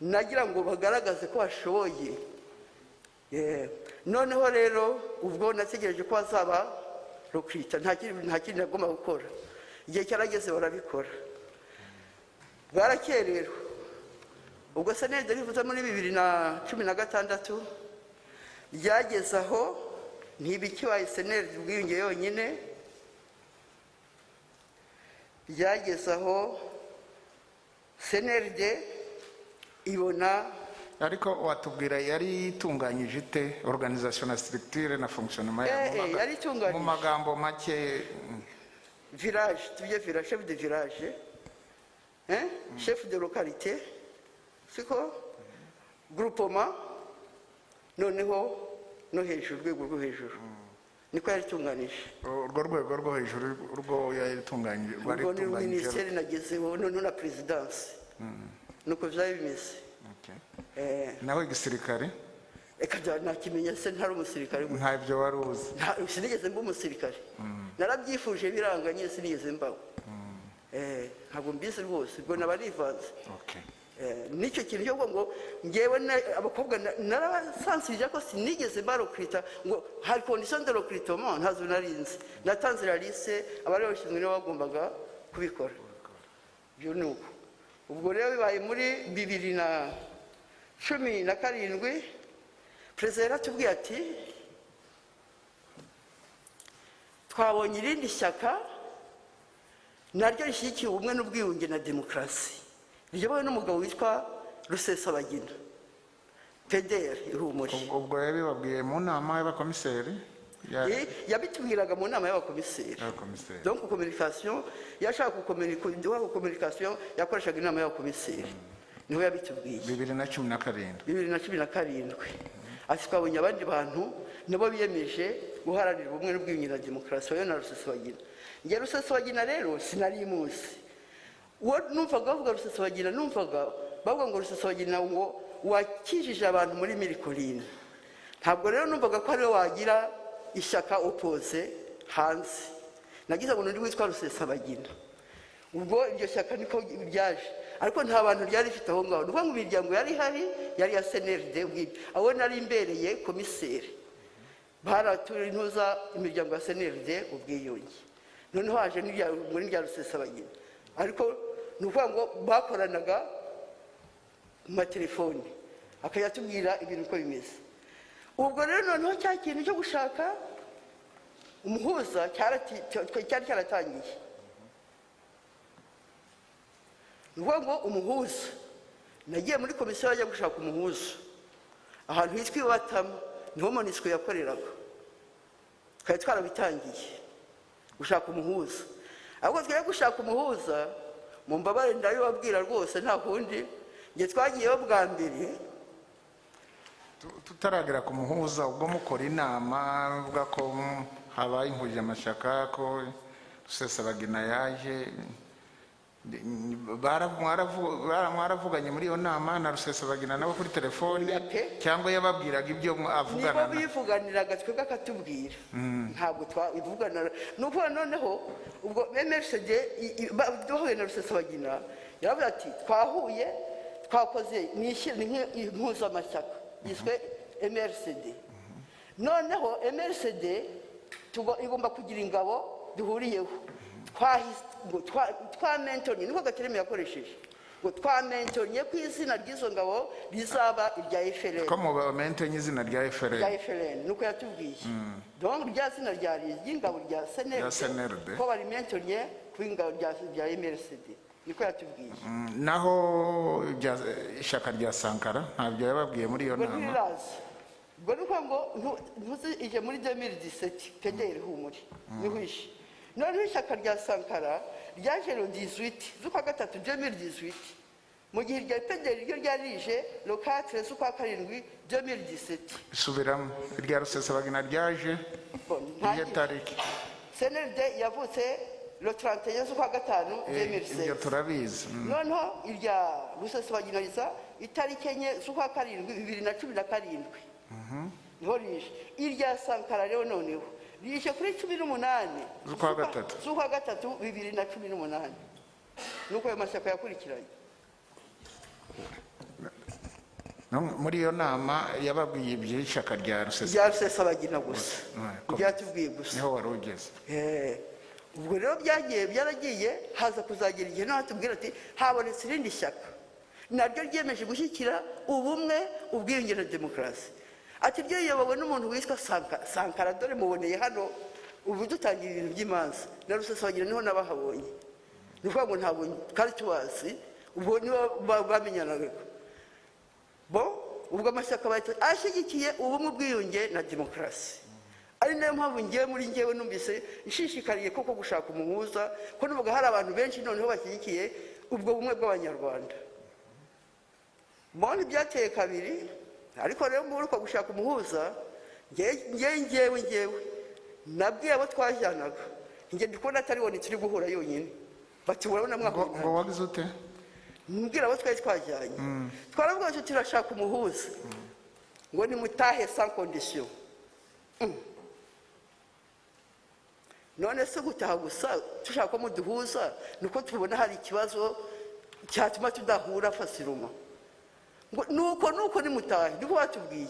nagira ngo bagaragaze ko bashoboye. Noneho rero ubwo nategereje ko bazaba rukwita, nta kindi nagomba gukora. Igihe cyarageze barabikora, bwarakerera. Ubwo senede bivuze muri 2016 byageze aho ntibikibaye senede ubwiyunge yonyine, byageze aho senede ibona. Ariko watubwira yari itunganyije ite organisation na structure na fonctionnement yari itunganyije mu magambo make? Village, tuye village, chef de village, chef de localité, siko groupement, noneho no hejuru, rwego rwo hejuru. Niko yari itunganije. Urwo rwego rwo hejuru urwo yari itunganyije bari itunganyije ministeri nagezeho none na presidence. Nuko byari bimeze. Nawe igisirikare eka nakimenya se ntari umusirikare gute? Ntabyo wari uzi? Sinigeze mba umusirikare, narabyifuje biranga nyine sinigeze mbaho. Ntabwo mbizi rwose, ubwo nabarivanze. Nicyo kintu cyo ngo ngewe abakobwa narabasansirije ko sinigeze barokrita ngo hari condition de recrutement ntazo narinzi. Natanze la liste abari bashinzwe nibo bagombaga kubikora. Byo nuko ubwo rero bibaye muri 2017 Perezida yaratubwiye ati twabonye irindi shyaka naryo rishyigikiye ubumwe n'ubwiyunge na demokarasi, riyobowe n'umugabo witwa Rusesabagina PDR ihumuri. Ubwo yabibabwiye mu nama y'abakomiseri? Yabitubwiraga mu nama y'abakomiseri. Donc communication yashaka communication yakoreshaga inama y'abakomiseri. Niho yabitubwiye 2017 ati twabonye abandi bantu nabo biyemeje guharanira ubumwe n'ubwiyunge na demokarasi, yo na Rusesabagina. Nge Rusesabagina rero sinari muzi, uwo numvaga bavuga Rusesabagina numvaga bavuga ngo Rusesabagina ngo wakijije abantu muri Mirikorine. Ntabwo rero numvaga ko ari we wagira ishyaka opose hanze, nagize ngo n'undi witwa Rusesabagina. Ubwo iryo shyaka niko byaje, ariko nta bantu ryari rifite aho ngaho. Nuvuga ngo imiryango yari hari yari ya CNRD ubwibyo, abo nari imbereye komiseri baraturintuza imiryango ya CNRD ubwiyunge. Noneho haje muri rya Rusesabagina, ariko nuvuga ngo bakoranaga mu matelefoni akayatubwira ibintu uko bimeze. Ubwo rero noneho cya kintu cyo gushaka umuhuza cyari cyaratangiye. Nuvuga ngo umuhuza nagiye muri komisiyo yajya gushaka umuhuza ahantu hitwa Ibatama, niho MONUSCO yakoreraga. Twari twarabitangiye gushaka umuhuza, ahubwo twari gushaka umuhuza mu mbabare ndabibabwira rwose nta kundi. Nge twagiyeho bwa mbere tutaragera ku muhuza, ubwo mukora inama uvuga ko habaye inhuje amashyaka ko Rusesabagina yaje, mwaravuganye muri iyo nama na Rusesabagina nabo kuri telefone cyangwa yababwiraga ibyo avugana? Nibo bivuganiraga twebwe akatubwira, ntabwo twabivugana. Nuko noneho ubwo MRCD duhuye na Rusesabagina yaravuze ati twahuye twakoze impuzamashyaka yiswe MRCD. Noneho MRCD igomba kugira ingabo duhuriyeho twamentonye niko gatereme yakoresheje ngo twamentonye ku izina ry'izo ngabo rizaba irya FLN ko mu bamentonye izina rya FLN nuko yatubwiye donc rya zina rya ry'ingabo rya SNLD ko barimentonye ku ingabo rya MRCD niko yatubwiye naho ishaka rya Sankara ntabyo yababwiye muri iyo nama ubwo nuko ngo ntuzi ije muri 2017 pedere humuri nihishe none ishaka rya Sankara ryaje le 18 z'ukwa gatatu 2018 mu gihe rya pedere ryo ryarije le 4 z'ukwa karindwi 2017 subiramo rya Rusesabagina ryaje iyo tariki SNLD yavutse le 31 z'ukwa gatanu 2016 ibyo turabizi noneho irya Rusesabagina riza itariki enye z'ukwa karindwi 2017 niho rije irya Sankara rero noneho rishe kuri 18 z'ukwa gatatu 2018 nuko ayo mashyaka yakurikiranye muri iyo nama yababwiye iby'ishyaka rya Rusesabagina gusa byatubwiye gusa niho wari ugeze ubwo rero byaragiye haza kuzagera igihe naho tubwira ati habonetse irindi shyaka naryo ryemeje gushyigikira ubumwe ubwiyunge na demokarasi ati ryo yobowe n'umuntu witwa Sankara dore muboneye hano ubu dutangira ibintu by'imanza na Rusesabagina niho nabahabonye ni ukuvuga ngo ntabwo twari tubazi ubwo nibo bamenyanaga ubwo amashyaka bahita ashyigikiye ubumwe ubwiyunge na demokarasi ari nayo mpamvu ngewe muri ngewe numvise nshishikariye koko gushaka umuhuza ko nuvuga hari abantu benshi noneho bashyigikiye ubwo bumwe bw'abanyarwanda mbona byateye kabiri ariko rero muri uko gushaka umuhuza ngewe nabwiye abo twajyanaga njye ndikubona atari woni turi guhura yonyine bati urabona ngo wagize ute mbwira abo twari twajyanye twaravuga ati turashaka umuhuza ngo nimutahe sans condition none se gutaha gusa tushaka ko muduhuza nuko tubona hari ikibazo cyatuma tudahura fasiruma ngo nuko nimutahe niko batubwiye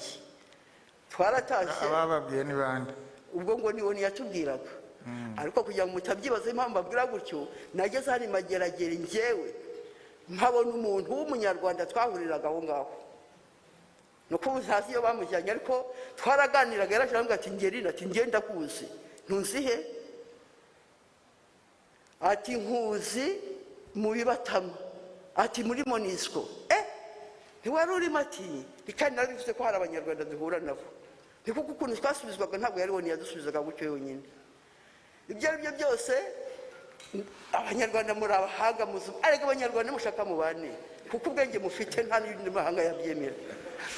twaratashye abababwiye ni bande ubwo ngo niwo yatubwiraga ariko kugira ngo mutabyibaza impamvu babwira gutyo nageze hano mageragere ngewe nkabona umuntu w'umunyarwanda twahuriraga aho ngaho nuko uzazi iyo bamujyanye ariko twaraganiraga yaraje arambwira ati ngerina ati ngenda kuzi ntuzihe ati nkuzi mu bibatama ati muri Monisco ntiwari urimo ati kandi narabivuze ko hari abanyarwanda duhura nabo ni kuko ukuntu twasubizwaga ntabwo yari woni yadusubizaga gutyo yonyine ibyo ari byo byose abanyarwanda muri abahanga muzima ariko abanyarwanda mushaka mubane kuko ubwenge mufite nta n'ibindi mahanga yabyemera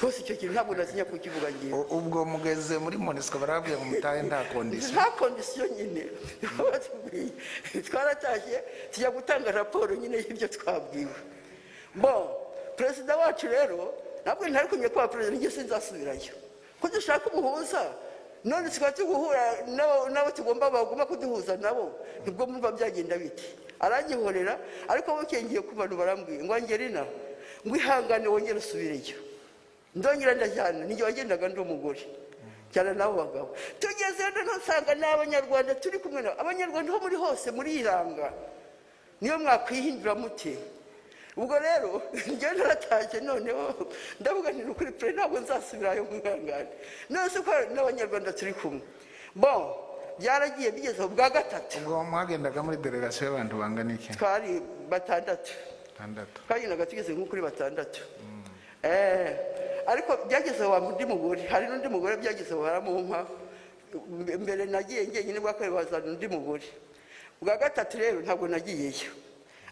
rwose icyo kintu ntabwo nazinya kukivuga ngewe ubwo mugeze muri Monisco barabwiye ngo mutahe nta kondisiyo nyine twaratashye tujya gutanga raporo nyine y'ibyo twabwiwe perezida wacu rero ntabwo ntari kumenya ko perezida njye sinzasubirayo ko dushaka umuhuza none tukaba tuguhura nabo tugomba bagomba kuduhuza nabo nibwo mumva byagenda biti arangihorera ariko bukengiye ku bantu barambwiye ngo Angelina ngo ihangane wongere usubireyo ndongera ndajyana ninjye wagendaga ndi umugore cyane nabo bagabo tugeze rero nsanga n'abanyarwanda turi kumwe nabo abanyarwanda ho muri hose muri iranga niyo mwakwihindura mute ubwo rero njye naratashye noneho ndavuga nti ukuri pre ntabwo nzasubirayo mwihangane none se ko n'abanyarwanda turi kumwe byaragiye bigeze bwa gatatu ubwo mwagendaga muri delegation y'abantu bangana iki twari batandatu twagendaga tugeze nko kuri batandatu ariko byageze wa undi mugore hari n'undi mugore byageze baramumpa mbere nagiye njyenyine bwa kabiri bazana undi mugore bwa gatatu rero ntabwo nagiyeyo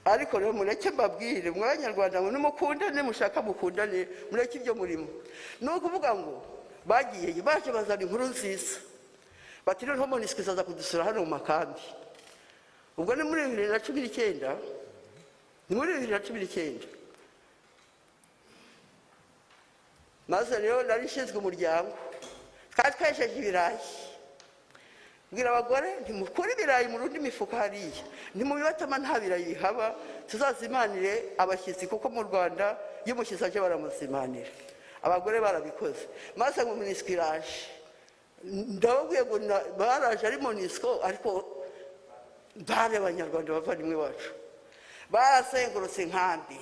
ariko rero mureke mbabwire mw'abanyarwanda ngo nimukundane mushaka mukundane mureke ibyo murimo ni ukuvuga ngo bagiye baje bazana inkuru nziza bati rero Monisco izaza kudusura hano mu makambi ubwo ni muri 2019 maze rero nari nshinzwe umuryango twari twesheje ibirayi mbwira abagore ntimukure ibirayi mu rundi mifuka hariya ntimubibatama nta birayi bihaba tuzazimanire abashyitsi kuko mu Rwanda iyo umushyitsi aje baramuzimanira abagore barabikoze maze ngo Monisco iraje ndababwiye ngo baraje ari Monisco ariko bari abanyarwanda bavandimwe bacu barasengurutse inkambi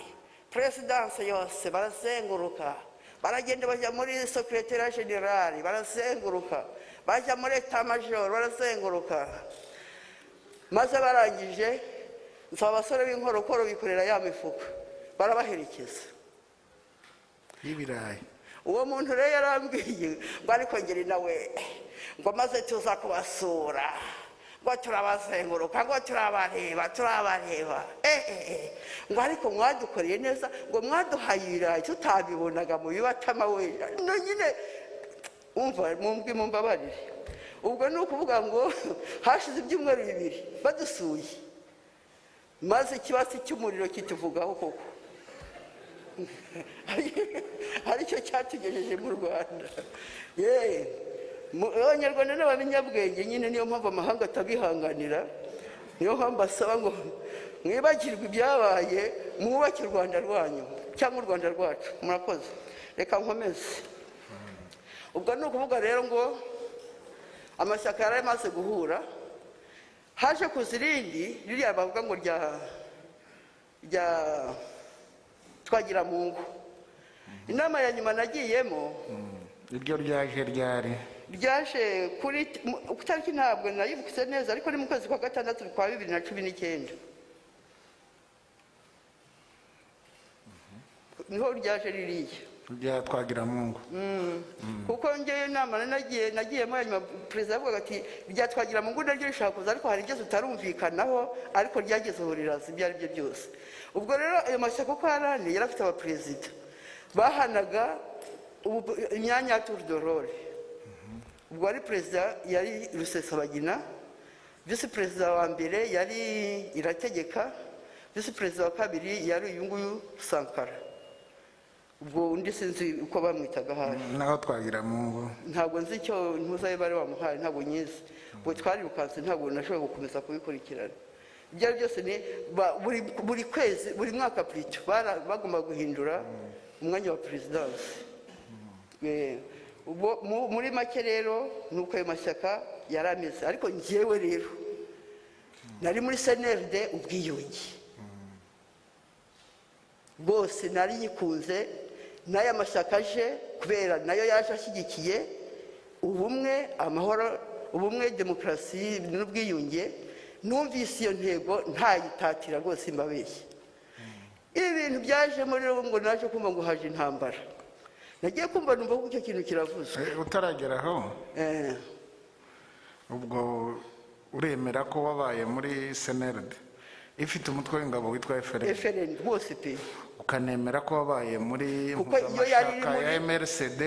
perezidanse yose barazenguruka baragenda bajya muri sekretariya generali barazenguruka bajya muri etamajoro barazenguruka maze barangije nsaba abasore b'inkorokoro bikorera ya mifuka barabaherekeza y'ibirayi. uwo muntu rero yarambwiye ngo ariko ngeri nawe ngo maze tuza kubasura ngo turabazenguruka ngo turabareba ngo ariko mwadukoreye neza ngo mwaduhaye ibirayi tutabibonaga mu bibatama we no nyine umva mumbabarire ubwo ni ukuvuga ngo hashize ibyumweru 2 badusuye maze ikibatsi cy'umuriro kituvugaho koko aricyo cyatugejeje mu Rwanda abanyarwanda n'abanyabwenge nyine niyo mpamvu amahanga atabihanganira niyo mpamvu asaba ngo mwibagirwe ibyabaye mwubake u Rwanda rwanyu cyangwa u Rwanda rwacu murakoze reka nkomeze ubwo ni ukuvuga rero ngo amashyaka yari amaze guhura haje kuza irindi ririya bavuga ngo rya Twagiramungu inama ya nyuma nagiyemo iryo ryaje kuri tariki ntabwo nayibukise neza ariko ni mu kwezi kwa 6 kwa 2019 niho ryaje ririya rya Twagiramungu kuko ngewe inama nagiyemo ya nyuma perezida avuga ati rya Twagiramungu naryo rishaka kuza ariko hari ibyo tutarumvikanaho ariko ryagezeho riraza ibyo ari byo byose ubwo rero ayo mashyaka uko yarane yari afite abaperezida bahanaga imyanya ya tour de rôle ubwo ari perezida yari Rusesabagina visi perezida wa mbere yari Irategeka visi perezida wa kabiri yari uyu nguyu Sankara ubwo undi sinzi uko bamwitaga hari naho Twagiramungu ntabwo nzi icyo ntuzaye bari bamuhaye ntabwo nyizi ubwo twarirukanse ntabwo nashoboye gukomeza kubikurikirana ibyo byose ni buri kwezi buri mwaka plito bagomba guhindura umwanya wa perezidansi muri make rero nuko ayo mashyaka yari ameze ariko njyewe rero nari muri CNRD ubwiyunge bose nari nyikunze n'aya mashyaka aje kubera nayo yaje ashyigikiye ubumwe amahoro ubumwe demokarasi n'ubwiyunge numvise iyo ntego ntayitatira rwose imbabeshye ibintu byaje muri ngo naje kumva ngo haje intambara nagiye kumva numva ko icyo kintu kiravuzwe utarageraho ubwo uremera ko wabaye muri CNRD ifite umutwe w'ingabo witwa FRN rwose pe ukanemera ko wabaye muri mashaka ya MRCD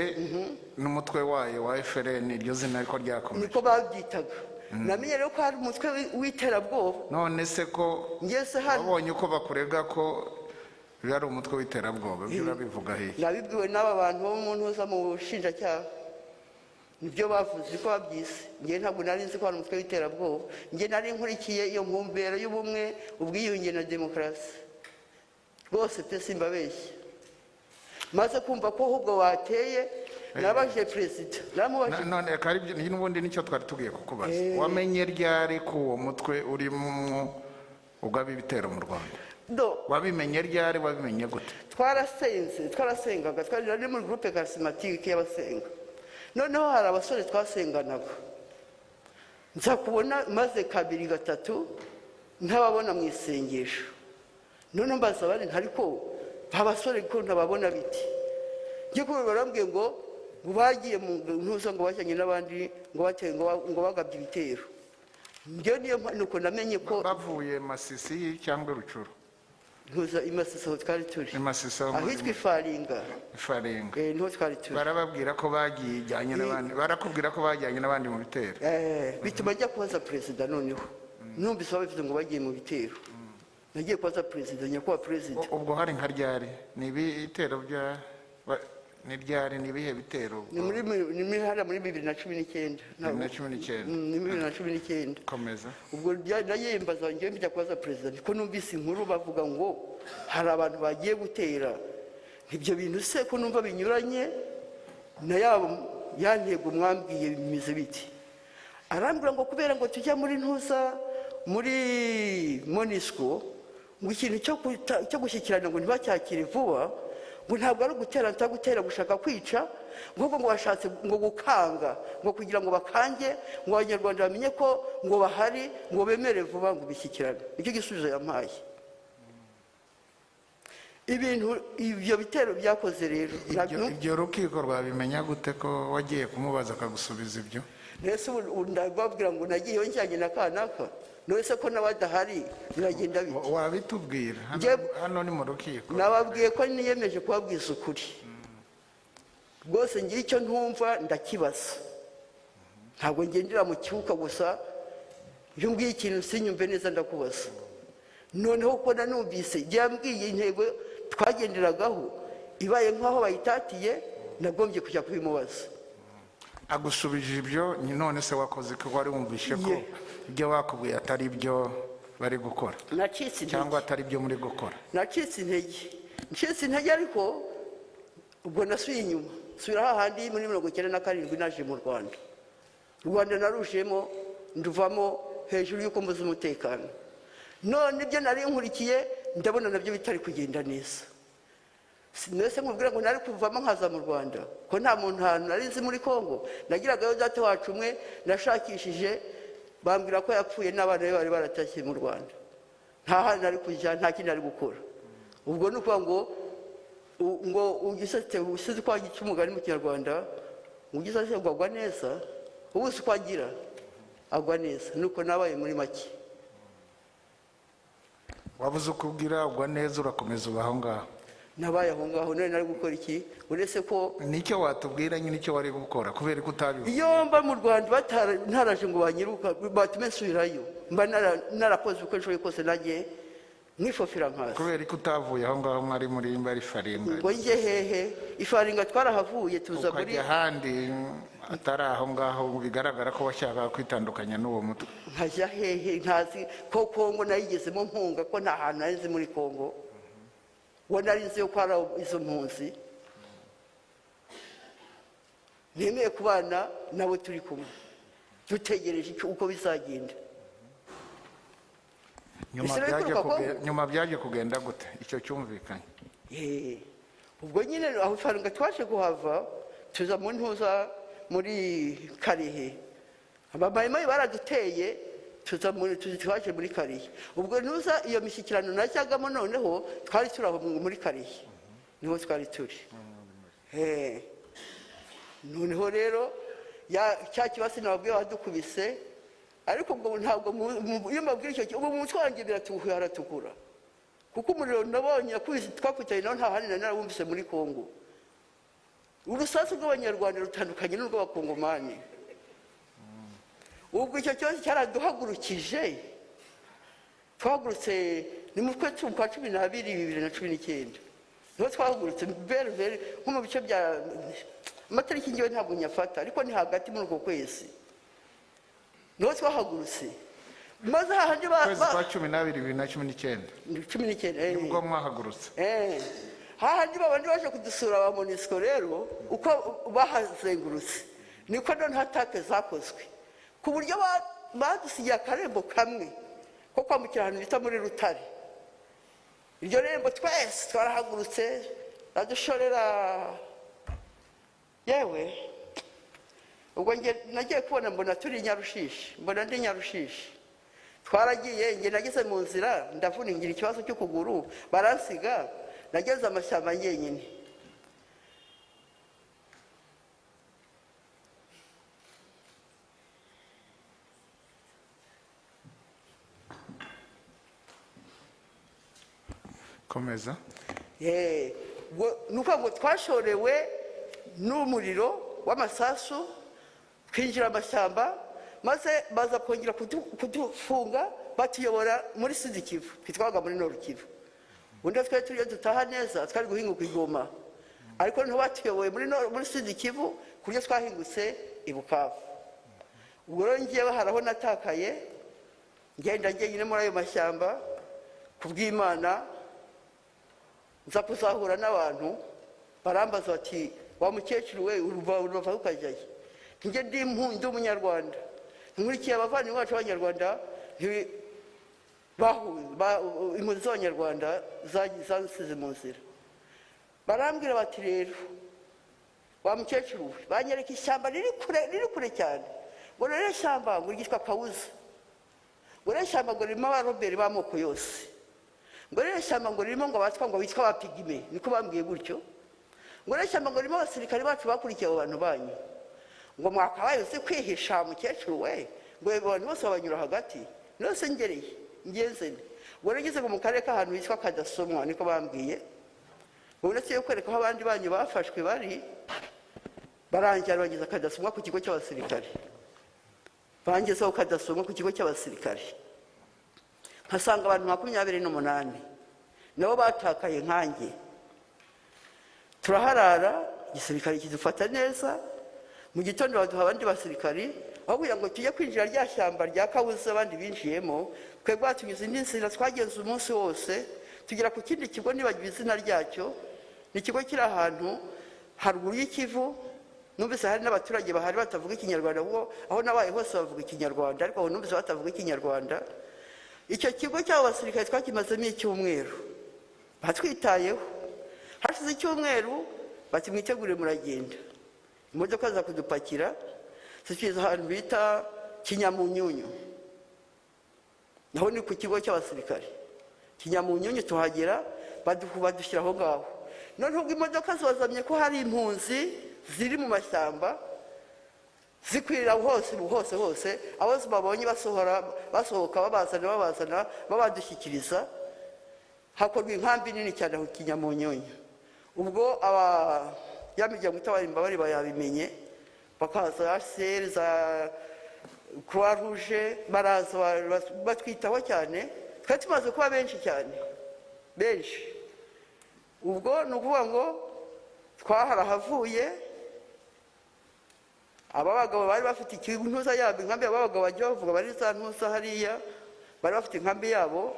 n'umutwe wayo wa FRN iryo zina ariko ryakomeje niko babyitaga namenye rero ko hari umutwe w'iterabwoba none se ko wabonye uko bakurega ko yari umutwe w'iterabwoba byo urabivuga hehe nabibwiwe n'aba bantu bo mu ntuza mu bushinjacyaha nibyo bavuze ko babyise njye ntabwo nari nzi ko hari umutwe w'iterabwoba njye nari nkurikiye iyo ntumbero y'ubumwe ubwiyunge na demokarasi rwose pe simbabeshye maze kumva ko ahubwo wateye nabaje perezida none kari n'ubundi nicyo twari tugiye kukubaza wamenye ryari ko uwo mutwe urimo ugaba ibitero mu Rwanda wabimenye ryari wabimenye gute twarasengaga twari muri groupe charismatique y'abasenga noneho hari abasore twasenganaga nza kubona maze 2 3 ntababona mu isengesho none mbaza bari ariko abasore ko ntababona biti ngiye kubera barambwiye ngo bagiye mu ntuza ngo bajyanye n'abandi ngo bateye ngo bagabye ibitero njye niyo nuko namenye ko bavuye Masisi cyangwa Rucuru ntuza Imasisi aho twari turi ahitwa Ifaringa niho twari turi barababwira ko bagijyanye n'abandi barakubwira ko bajyanye n'abandi mu bitero bituma njya kubaza perezida noneho numvise babivuze ngo bagiye mu bitero nagiye kubaza perezida nyakubahwa perezida ubwo hari nka ryari ni ibitero bya ni ryari ni bihe bitero ni muri 2019 ni 2019 komeza ubwo nayembaza ngiye mbijya kubaza perezida niko numvise inkuru bavuga ngo hari abantu bagiye gutera ibyo bintu se ko numva binyuranye na yabo yantego mwambwiye bimize biti arambira ngo kubera ngo tujya muri ntuza muri monisco ngo ikintu cyo gushyikirana ngo ntibacyakire vuba ngo ntabwo ari gutera gushaka kwica ngo bashatse ngo gukanga ngo kugira ngo bakange ngo abanyarwanda bamenye ko ngo bahari ngo bemere vuba ngo bishyikirane. Icyo gisubizo yampaye. Ibintu ibyo bitero byakoze rero ibyo rukiko rwabimenya gute ko wagiye kumubaza akagusubiza ibyo? Nese ndababwira ngo nagiye njyanye na kanaka nose ko nabadahari biragenda bite? Wabitubwira hano ni mu rukiko. Nababwiye ko niyemeje kubabwiza ukuri rwose ngira icyo ntumva ndakibaza, ntabwo ngendera mu kibuga gusa iyo mbwiye ikintu sinyumve neza ndakubaza. Noneho ko nanumvise byambwiye intego twagenderagaho ibaye nk'aho bayitatiye nagombye kujya kubimubaza. Agusubije ibyo none se wakoze ko wari wumvishe ko ibyo bakubwiye atari byo bari gukora cyangwa atari byo muri gukora? Nacitse intege ariko ubwo nasuye inyuma subira hahandi muri 1997 naje mu Rwanda narushemo nduvamo hejuru y'uko mbuze umutekano. None ibyo nari nkurikiye ndabona nabyo bitari kugenda neza. Nese nkubwira ngo nari kuvamo nkaza mu Rwanda ko nta muntu nari nzi muri Kongo. Nagiragayo data wacu umwe nashakishije bambwira ko yapfuye n'abana be bari baratashye mu Rwanda. Nta handi nari kujya, nta kindi nari gukora. Ubwo nuko ngo ugisate usize kwagira cy'umugani mu Kinyarwanda ugisate ngo agwa neza ubu se kwagira agwa neza nuko nabaye muri make. Wabuze ukubwira agwa neza urakomeza ubaho ngaho? Nabaye aho ngaho none nari gukora iki uretse ko nicyo watubwira nyine icyo wari gukora kubera ko utabivuze? Iyo mba mu Rwanda ntaraje ngo banyiruka batume nsubirayo mba narakoze uko nshoboye kose nagiye mwifofira nkaza. Kubera ko utavuye aho ngaho mwari muri mbari faringa? Ngo njye hehe ifaringa twarahavuye tuza muri ahandi atari aho ngaho bigaragara ko washaka kwitandukanya n'uwo mutwe. Nkajya hehe ntazi ko Kongo nayigezemo mpunga ko nta hantu nari muri Kongo. Nari nzi ko ari izo mpunzi nemeye kubana nabo turi kumwe dutegereje uko bizagenda. Nyuma byaje kugenda gute icyo cyumvikanye? Ubwo nyine aho faranga twaje kuhava tuza mu ntuza muri Karihe abamayimayi baraduteye twaje muri Karihe. Ubwo ntuza iyo mishyikirano najyagamo noneho twari turaho muri Karihe niho twari turi. Noneho rero cya kibasi nababwiye badukubise ariko ngo ntabwo iyo mbabwira icyo ubu umutwe wanjye biratukura kuko umuriro nabonye twakutaye naho nta handi narabumvise muri Kongo. Urusasu rw'abanyarwanda rutandukanye n'urw'abakongomani. Ubwo icyo cyose cyaraduhagurukije twahagurutse ni mu kwezi kwa 12 2019 niho twahagurutse very nko mu bice bya amatariki ngiye ntabwo nyafata ariko ni hagati muri uko kwezi niho twahagurutse maze hahandi kwezi kwa 12 2019 nibwo mwahagurutse. Hahandi babandi baje kudusura ba monisco rero uko bahazengurutse niko none hatake zakozwe ku buryo badusigiye akarembo kamwe ko kwambukira ahantu bita muri Rutare. Iryo rembo twese twarahagurutse radushorera yewe ubwo nagiye kubona mbona turi Nyarushishi mbona ndi Nyarushishi twaragiye nge nageze mu nzira ndavuningira ikibazo cy'ukuguru baransiga nageze amashyamba nyenyine. Komeza. Nuko ngo twashorewe n'umuriro w'amasasu kwinjira amashyamba maze baza kongera kudufunga batuyobora muri Sud Kivu twitwaga muri Nord Kivu. Undi twari turiyo dutaha neza twari guhinguka igoma ariko niho batuyoboye muri Sud Kivu kuryo twahingutse i Bukavu. Ubwo rero ngiye baharaho natakaye ngenda nyine muri ayo mashyamba kubw'Imana nza kuzahura n'abantu barambaza bati wa mukecuru we uruva ukajyaye nge ndi umunyarwanda nkurikiye abavandimwe bacu b'Abanyarwanda impunzi z'abanyarwanda zasize mu nzira. Barambwira bati rero wa mukecuru we, banyereka ishyamba riri kure cyane, ngo rero ishyamba ngo ryitwa Kawuza, ngo rero ishyamba ngo ririmo abaroberi b'amoko yose, ngo rero ishyamba ngo ririmo ngo abatwa ngo bitwa abapigime, niko bambwiye gutyo, ngo rero ishyamba ngo ririmo abasirikare bacu bakurikiye abo bantu banyu, ngo mwakabaye uzi kwihisha mukecuru we, ngo abantu bose babanyura hagati, nose ngereye ngenze ngo nageze mu karere k'ahantu hitwa Kadasomwa, niko bambwiye. Uretse yo kwereka aho abandi banyu bafashwe bari, barangira bageza Kadasomwa ku kigo cy'abasirikare, bangezeho Kadasomwa ku kigo cy'abasirikare, nkasanga abantu 28 nabo batakaye nkanjye. Turaharara, igisirikare kidufata neza, mu gitondo baduha abandi basirikari, aho kugira ngo tujye kwinjira rya shyamba rya Kawuza abandi binjiyemo, twebwe batunyuze indi nzira twagenze umunsi wose, tugera ku kindi kigo nibagiwe izina ryacyo. Ni ikigo kiri ahantu haruguru y'Ikivu. Numvise hari n'abaturage bahari batavuga ikinyarwanda, kuko aho nabaye hose bavuga ikinyarwanda, ariko aho numvise batavuga ikinyarwanda. Icyo kigo cy'abo basirikare twakimazemo icyumweru, batwitayeho. Hashize icyumweru bati mwitegure muragenda, imodoka za kudupakira zigeze ahantu bita Kinyamunyunyu, naho ni ku kigo cy'abasirikare Kinyamunyunyu. Tuhagera badushyira aho ngaho. None ubwo imodoka zibazamye ko hari impunzi ziri mu mashyamba zikwirira hose, abo babonye basohoka babazana babadushyikiriza. Hakorwa inkambi nini cyane ku Kinyamunyunyu. Ubwo ya miryango itabara imbabare bayabimenye, bakaza HCR za Croix Rouge, baraza batwitaho cyane. Twari tumaze kuba benshi cyane, benshi. Ubwo ni ukuvuga ngo twaharahavuye, aba bagabo bari bafite ikintuza yabo, inkambi aba bagabo bajya bavuga bari za ntuza hariya, bari bafite inkambi yabo.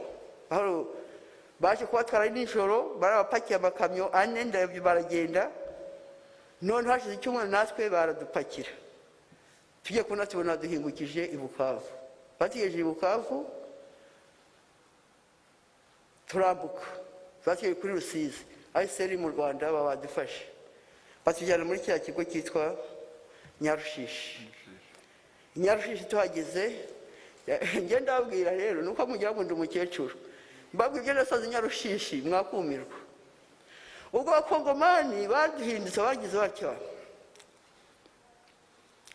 Baje kubatwara nijoro, barabapakiye amakamyo 4 ndabyo baragenda. None hashize icyumweru natwe baradupakira, tujye kubona tubona duhingukije i Bukavu. Batigeje i Bukavu, turambuka batiye kuri Rusizi, ICR mu Rwanda babadufashe, batujyana muri cya kigo cyitwa Nyarushishi. Nyarushishi tuhageze, ngenda babwira rero nuko mugira ngo ndi umukecuru, mbabwira nasaze Nyarushishi mwakumirwa. Ubwo abakongomani baduhindutse bagize batyo,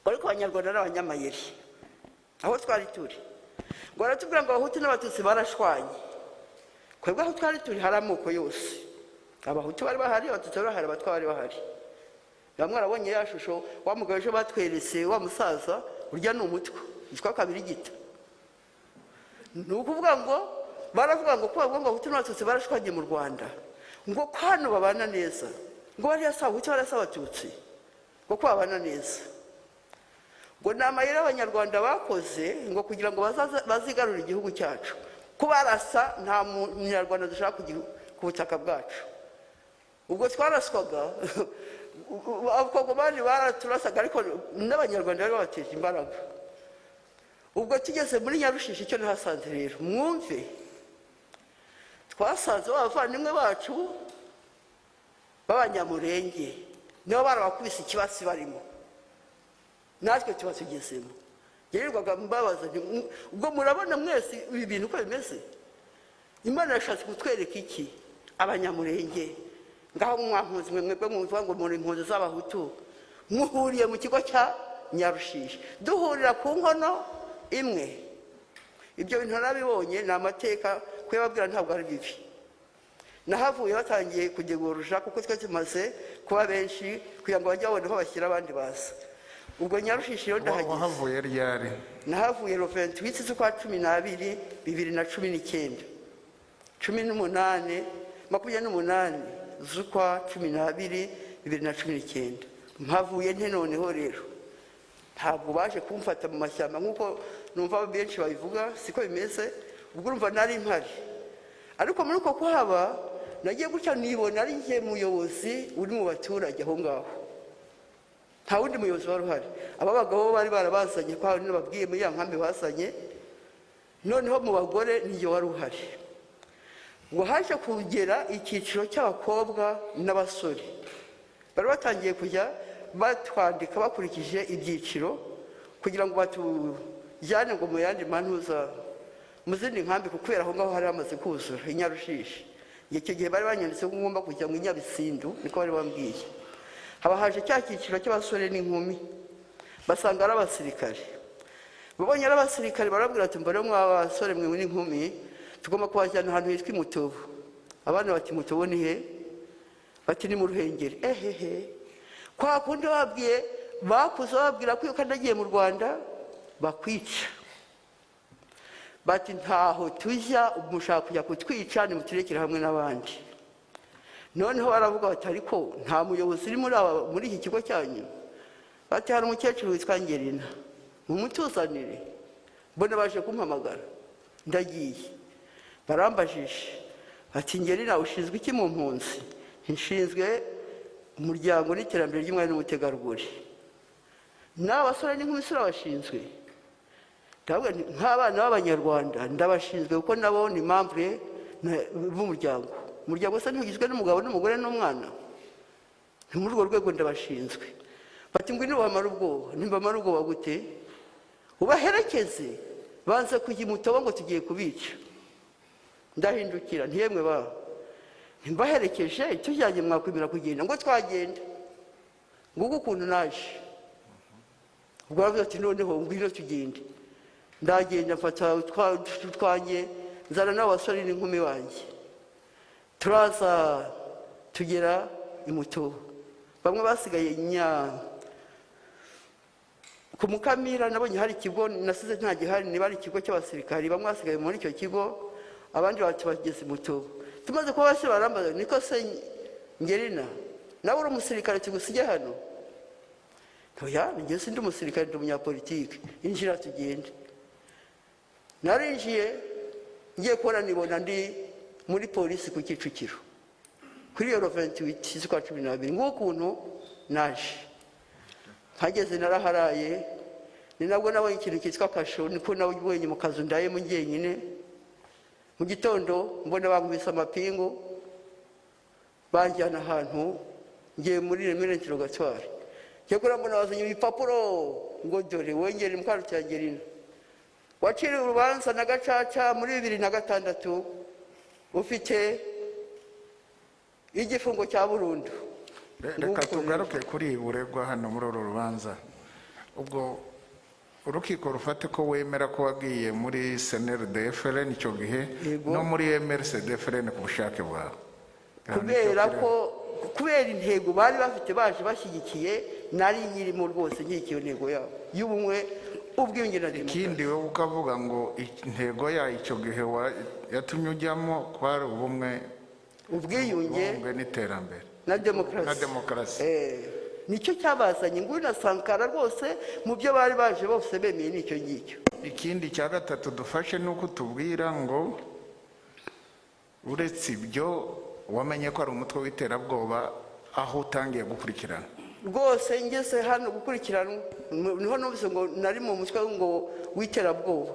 ariko abanyarwanda n'abanyamayeri aho twari turi, ngo baratubwira ngo abahutu n'abatutsi barashwanye. Kwebwe aho twari turi hari amoko yose, abahutu bari bahari, abatutsi bari bahari, abatwa bari bahari. Bamwe arabonye ya shusho wa mugabo ejo batweretse, wa musaza urya ni umutwe yitwa Kabirigita. Ni ukuvuga ngo baravuga ngo kuba ngo abahutu n'abatutsi barashwanye mu Rwanda, ngo hano babana neza, ngo bari abahutu bari abatutsi, ngo babana neza. Ngo namayira abanyarwanda bakoze ngo kugira ngo bazigarurire igihugu cyacu, ko barasa nta munyarwanda dushaka ku butaka bwacu. Ubwo twaraswaga, abakongomani baraturasaga, ariko n'abanyarwanda bari babateje imbaraga. Ubwo tugeze muri Nyarushishi, icyo nahasanze rero mwumve, twasanze abavandimwe bacu b'abanyamurenge nibo barabakubise ikibasi barimo, natwe tuba tugezemo. Yerirwaga mbabaza, ubwo murabona mwese ibi bintu uko bimeze, Imana yashatse kutwereka iki? Abanyamurenge ngaho mwampuzi mwebwe muvuga ngo muri impunzi z'abahutu, muhuriye mu kigo cya Nyarushishi, duhurira ku nkono imwe. Ibyo bintu narabibonye, ni amateka, kuyababwira ntabwo ari bibi. Nahavuye batangiye kugegurusha, kuko twe tumaze kuba benshi kugira ngo bajye babone aho bashyira abandi baza. Ubwo Nyarushishi yo ndahageze. Wahavuye ryari? Nahavuye le 28 z'ukwa 12 2019, 28 z'ukwa 12 2019. Mpavuye nte noneho rero, ntabwo baje kumfata mu mashyamba nkuko numva benshi babivuga, siko bimeze. Ubwo urumva nari impari, ariko muri uko kuhaba nagiye gutya nibona ari ngiye muyobozi uri mu baturage aho ngaho, nta wundi muyobozi wari uhari. Aba bagabo bari barabazanye, kwa nababwiye muri ya nkambi basanye, noneho mu bagore niyo wari uhari ngo haje kugera icyiciro cy'abakobwa n'abasore bari batangiye kujya batwandika bakurikije ibyiciro kugira ngo batujyane ngo mu yandi mantuza mu zindi nkambi kubera aho ngaho hari hamaze kuzura inyarushishi icyo gihe bari banyanditse ko ngomba kujya mu Nyabisindu niko bari bambwiye haba haje cya cyiciro cy'abasore n'inkumi basanga ari abasirikare babonye ari abasirikare barabwira ati mbere mw'abasore mwe n'inkumi tugomba kubajyana ahantu hitwa Imutobo abana bati Mutobo ni he bati ni mu Ruhengeri kwa kundi babwiye bakuze babwira ko iyo kandagiye mu Rwanda bakwica bati ntaho tujya umushaka kujya kutwica ni muturekere hamwe n'abandi noneho baravuga bati ariko nta muyobozi uri muri iki kigo cyanyu bati hari umukecuru witwa Ngerina mumutuzanire mbona baje kumpamagara ndagiye barambajije ati Ngerina ushinzwe iki mu mpunzi nshinzwe umuryango n'iterambere ry'umwana n'umutegarugori n'abasore n'inkumi bashinzwe nk'abana b'Abanyarwanda ndabashinzwe kuko nabo ni membre b'umuryango umuryango se ntugizwe n'umugabo n'umugore n'umwana muri urwo rwego ndabashinzwe bati ngwino bamara ubwoba nimbamara ubwoba gute ubaherekeze banze kujya Imutobo ngo tugiye kubica ndahindukira ntiyemwe ntimbaherekeje tujyanye mwakwemera kugenda ngo twagenda nguko ukuntu naje ubwo baravuga ati noneho ngwino tugende ndagenda mfata utwanjye nzana n'abasore n'inkumi banjye turaza tugera Imutobo bamwe basigaye ku Mukamira nabonye hari ikigo nasize nta gihari niba ari ikigo cy'abasirikari bamwe basigaye muri icyo kigo abandi bati bageze Imutobo tumaze kuba bose barambaza niko se Ngerina nawe uri umusirikare tugusige hano oya njye sindi umusirikare ndi umunyapolitike injira tugende narinjiye ngiye kubona nibona ndi muri polisi ku Kicukiro kuri iyo 28 z'ukwa 12 ngukuntu naje hageze naraharaye ni nabwo nabonye ikintu cyitwa kasho niko nabonye mu kazu ndaye mu ngenyine mu gitondo mbona bangubise amapingu banjyana ahantu ngiye muri interrogatoire cyakora mbona bazanye ibipapuro ngo dore wongere mukarutangerina waciriwe urubanza na gacaca muri 2006 ufite igifungo cya burundu reka tugaruke kuri uregwa hano muri uru rubanza ubwo urukiko rufate ko wemera ko wagiye muri CNRD-FLN icyo gihe no muri MRCD-FLN ku bushake bwawe kubera intego bari bafite baje bashyigikiye nari nyirimo rwose ngiye intego yabo y'ubumwe ubwiyunge na demokarasi ikindi wowe ukavuga ngo intego yayo icyo gihe yatumye ujyamo kwari ubwiyunge n'iterambere na demokarasi nicyo cyabazanye ngo na Sankara rwose mu byo bari baje bose bemeye nicyo ngicyo ikindi cya gatatu dufashe nuko tubwira ngo uretse ibyo wamenye ko ari umutwe w'iterabwoba aho utangiye gukurikirana rwose ngeze hano gukurikirana niho numvise ngo nari mu mutwe ngo w'iterabwoba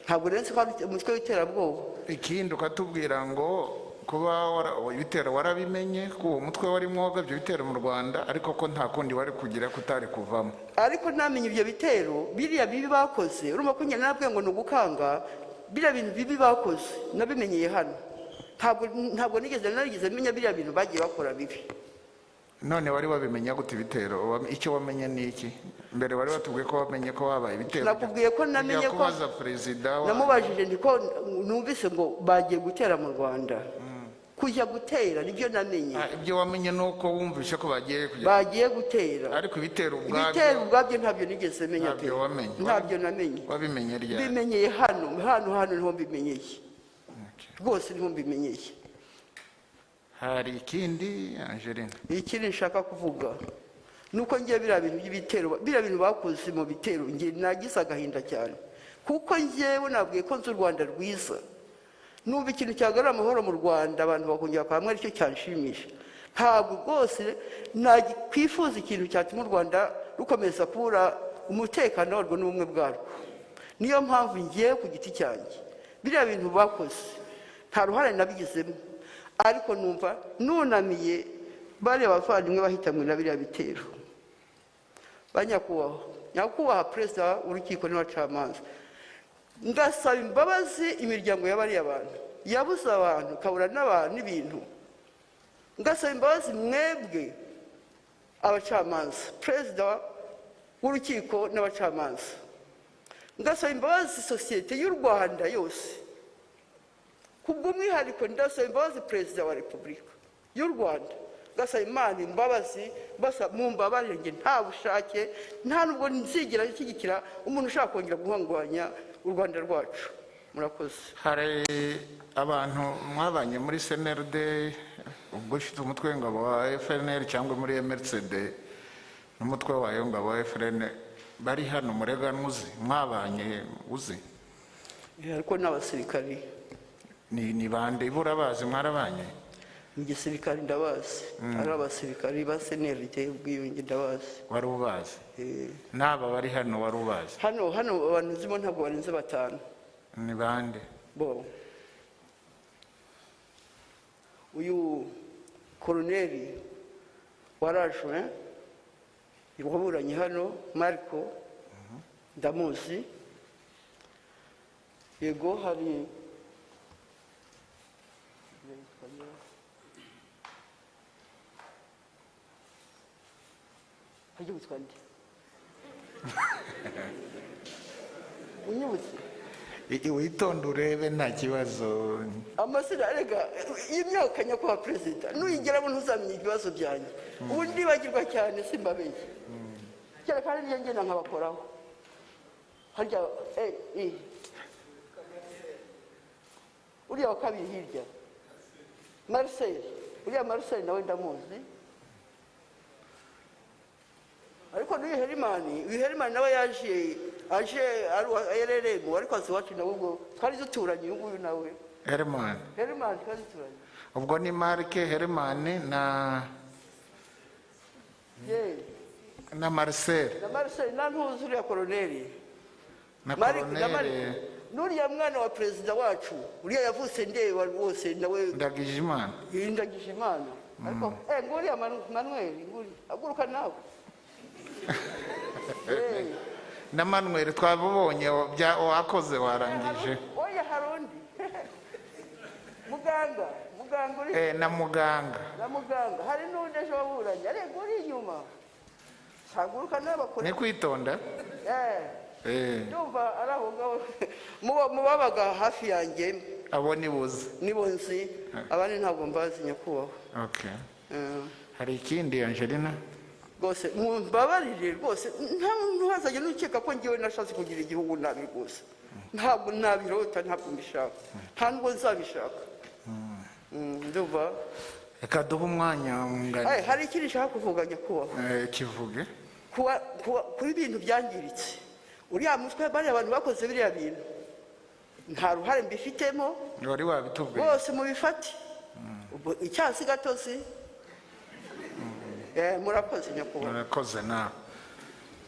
ntabwo renze ko ari umutwe w'iterabwoba ikindi ukatubwira ngo kuba ibitero warabimenye ko uwo mutwe wari mwoga ibyo bitero mu Rwanda ariko ko nta kundi wari kugira kutari kuvamo ariko namenye ibyo bitero biriya bibi bakoze urumva ko nyine nabwiye ngo nugukanga biriya bintu bibi bakoze nabimenyeye hano ntabwo nigeze menya biriya bintu bagiye bakora bibi none wari wabimenya gute ibitero icyo wamenye ni iki mbere wari watubwiye ko wamenye ko habaye ibitero nakubwiye ko namenye ko namubajije ndiko numvise ngo bagiye gutera mu Rwanda kujya gutera nibyo namenye ibyo wamenye nuko wumvishe ko bagiye gutera ariko ibitero ubwabyo ntabyo nigeze menya ntabyo namenye wabimenye ryari bimenyeye hano niho mbimenyeye rwose niho mbimenyeye hari ikindi Angeline ikindi nshaka kuvuga nuko ngiye biriya bintu by'ibitero biriya bintu bakoze mu bitero ngiye nagize agahinda cyane kuko ngewe nabwiye ko nzi u Rwanda rwiza numva ikintu cyagarura amahoro mu Rwanda abantu bakongera kwamwe aricyo cyanshimisha ntabwo rwose nakwifuza ikintu cyatuma u Rwanda rukomeza kubura umutekano warwo n'ubumwe bwarwo niyo mpamvu ngiye ku giti cyanjye biriya bintu bakoze nta ruhare nabigizemo, ariko numva nunamiye bariya bavandimwe bahitanwe na biriya bitero. Nyakubahwa perezida w'urukiko n'abacamanza, ndasaba imbabazi imiryango y'abariya bantu yabuze abantu kabura n'abantu n'ibintu. Ngasaba imbabazi mwebwe abacamanza, perezida w'urukiko n'abacamanza. Ngasaba imbabazi sosiyete y'u Rwanda yose. Kubw'umwihariko ndasaba imbabazi perezida wa Repubulika y'u Rwanda. Ngasaba Imana imbabazi, mumbabarire njye nta bushake, nta nubwo nzigera nshyigikira umuntu ushaka kongera guhungabanya u Rwanda rwacu. Murakoze. Hari abantu mwabanye muri CNRD ubwo ufite umutwe w'ingabo wa FNL cyangwa muri MRCD n'umutwe wayo ngabo wa FNL bari hano mureganwa uzi mwabanye uzi? Ariko n'abasirikari ni bande iburabazi mwarabanye? Igisirikari ndabazi, ari abasirikari ba CNRD ubwiyunge ndabazi. Wari ubazi? N'aba bari hano wari ubazi? Hano abantu zimo ntabwo barenze 5. Ni bande? Bo uyu koloneli warajwe waburanye hano Marco ndamuzi. Yego hari Hajya gutwande. Unyibutse? Witonde urebe nta kibazo. Amasira arega y'imyaka nyakubahwa perezida nuyigeraho ntuzamenye ibibazo byanjye. Ubu ndibagirwa cyane simbabeshye. Cyane kandi njye ngena nkabakoraho. Harya uriya wa kabiri hirya Marcel, uriya Marcel nawe ndamuzi. Ariko n'uyu Herimani nawe aje arereremo ariko azi wacu nawe ubwo twari duturanye uyu nawe. Herimani twari duturanye. Ubwo ni Marke Herimani na Marcel. Na Marcel na ntuzi uriya koloneli. Na koloneli. Nuriya mwana wa perezida wacu uriya yavutse ndeba wose nawe Ndagijimana. Ndagijimana. Ariko nguriya Manuel nguri aguruka nawe. Na Manuel twabubonye wakoze warangije. Oya harundi. Muganga uri. Na muganga. Hari n'undi ejo waburanye ariko uri inyuma. Saguruka n'abakora. Ni kwitonda? Ndumva araho ngaho mubabaga hafi yanjye. Abo nibuze. Nibonzi abandi ntabwo mbazi nyakubahwa. Okay. Hari ikindi Angelina? Rwose mumbabarire rwose nta muntu hazajya n'ukeka ko ngiwe nashatse kugira igihugu nabi rwose. Ntabwo nabirota ntabwo mbishaka. Nta nubwo nzabishaka. Ndumva. Reka duhe umwanya ngari. Hari ikindi nshaka kuvuga nyakubahwa. Kivuge. Kuba ibintu byangiritse. Uriya mutwe bari abantu bakoze biriya bintu. Nta ruhare mbifitemo. Wari wabitubwiye. Bose mubifate. Icyasi gatozi. Murakoze nyakubahwa. Murakoze na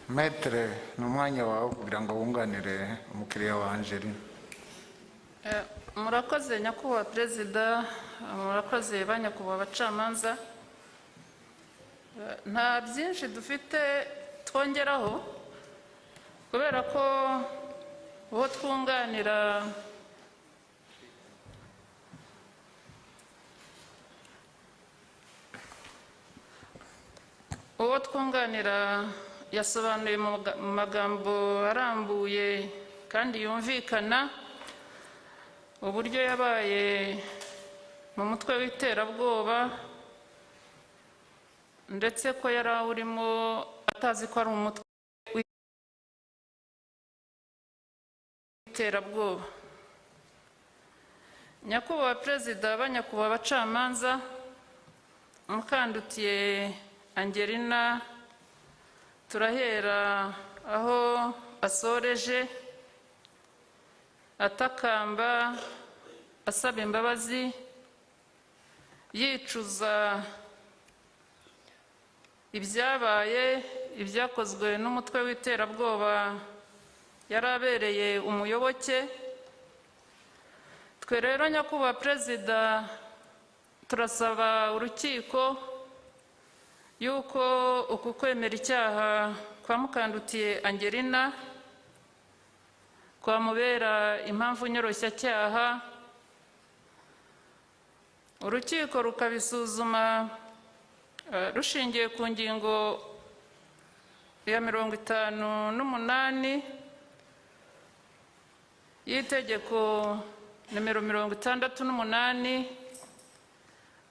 Maître n'umwanya wawe kugira ngo wunganire umukiriya wa Angelina. Murakoze nyakubahwa perezida, murakoze banyakubahwa abacamanza. Nta byinshi dufite twongeraho kubera ko uwo twunganira yasobanuye mu magambo arambuye kandi yumvikana uburyo yabaye mu mutwe w'iterabwoba ndetse ko yari awurimo atazi ko ari umutwe w'iterabwoba. Nyakubahwa perezida, banyakubahwa abacamanza, Mukandutiye Angelina turahera aho asoreje atakamba asaba imbabazi yicuza ibyabaye ibyakozwe n'umutwe w'iterabwoba yarabereye umuyoboke. Twe rero nyakubahwa perezida turasaba urukiko yuko uku kwemera icyaha kwa Mukandutiye Angelina kwamubera impamvu nyoroshyacyaha, urukiko rukabisuzuma rushingiye ku ngingo ya 58 y'itegeko nimero 68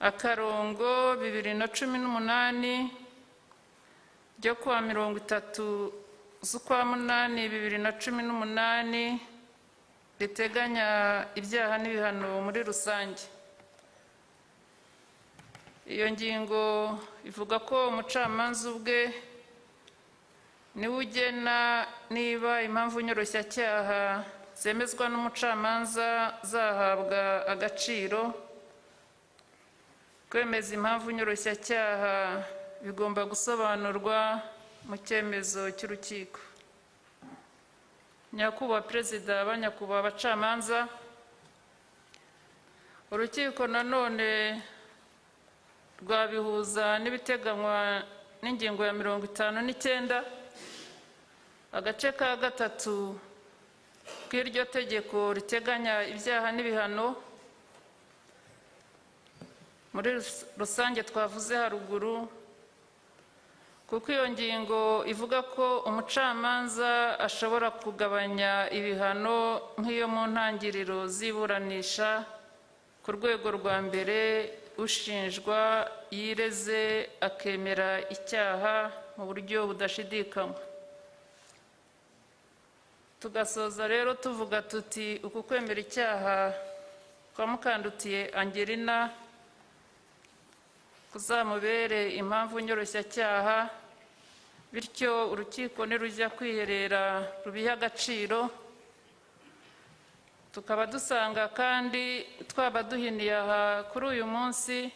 akarongo 2018 ryo kuwa 30 z'ukwa munani 2018 riteganya ibyaha n'ibihano muri rusange. Iyo ngingo ivuga ko umucamanza ubwe niwe ugena niba impamvu nyoroshyacyaha zemezwa n'umucamanza zahabwa agaciro. Kwemeza impamvu nyoroshyacyaha bigomba gusobanurwa mu cyemezo cy'urukiko. Nyakubahwa perezida, abanyakubahwa abacamanza, urukiko nanone rwabihuza n'ibiteganywa n'ingingo ya 59 agace ka 3 k'iryo tegeko riteganya ibyaha n'ibihano muri rusange twavuze haruguru, kuko iyo ngingo ivuga ko umucamanza ashobora kugabanya ibihano nk'iyo mu ntangiriro ziburanisha ku rwego rwa mbere ushinjwa yireze akemera icyaha mu buryo budashidikanywa. Tugasoza rero tuvuga tuti uku kwemera icyaha kwa Mukandutiye Angelina kuzamubere impamvu nyoroshyacyaha, bityo urukiko nirujya kwiherera rubiha agaciro. Tukaba dusanga kandi twaba duhiniye aha kuri uyu munsi,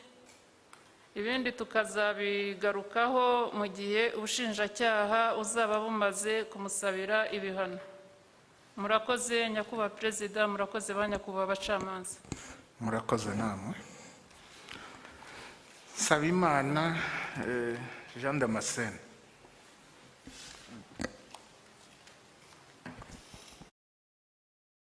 ibindi tukazabigarukaho mu gihe ubushinjacyaha uzaba bumaze kumusabira ibihano. Murakoze nyakubahwa perezida, murakoze banyakubahwa abacamanza. Murakoze namwe. Sabimana Jean Damascene.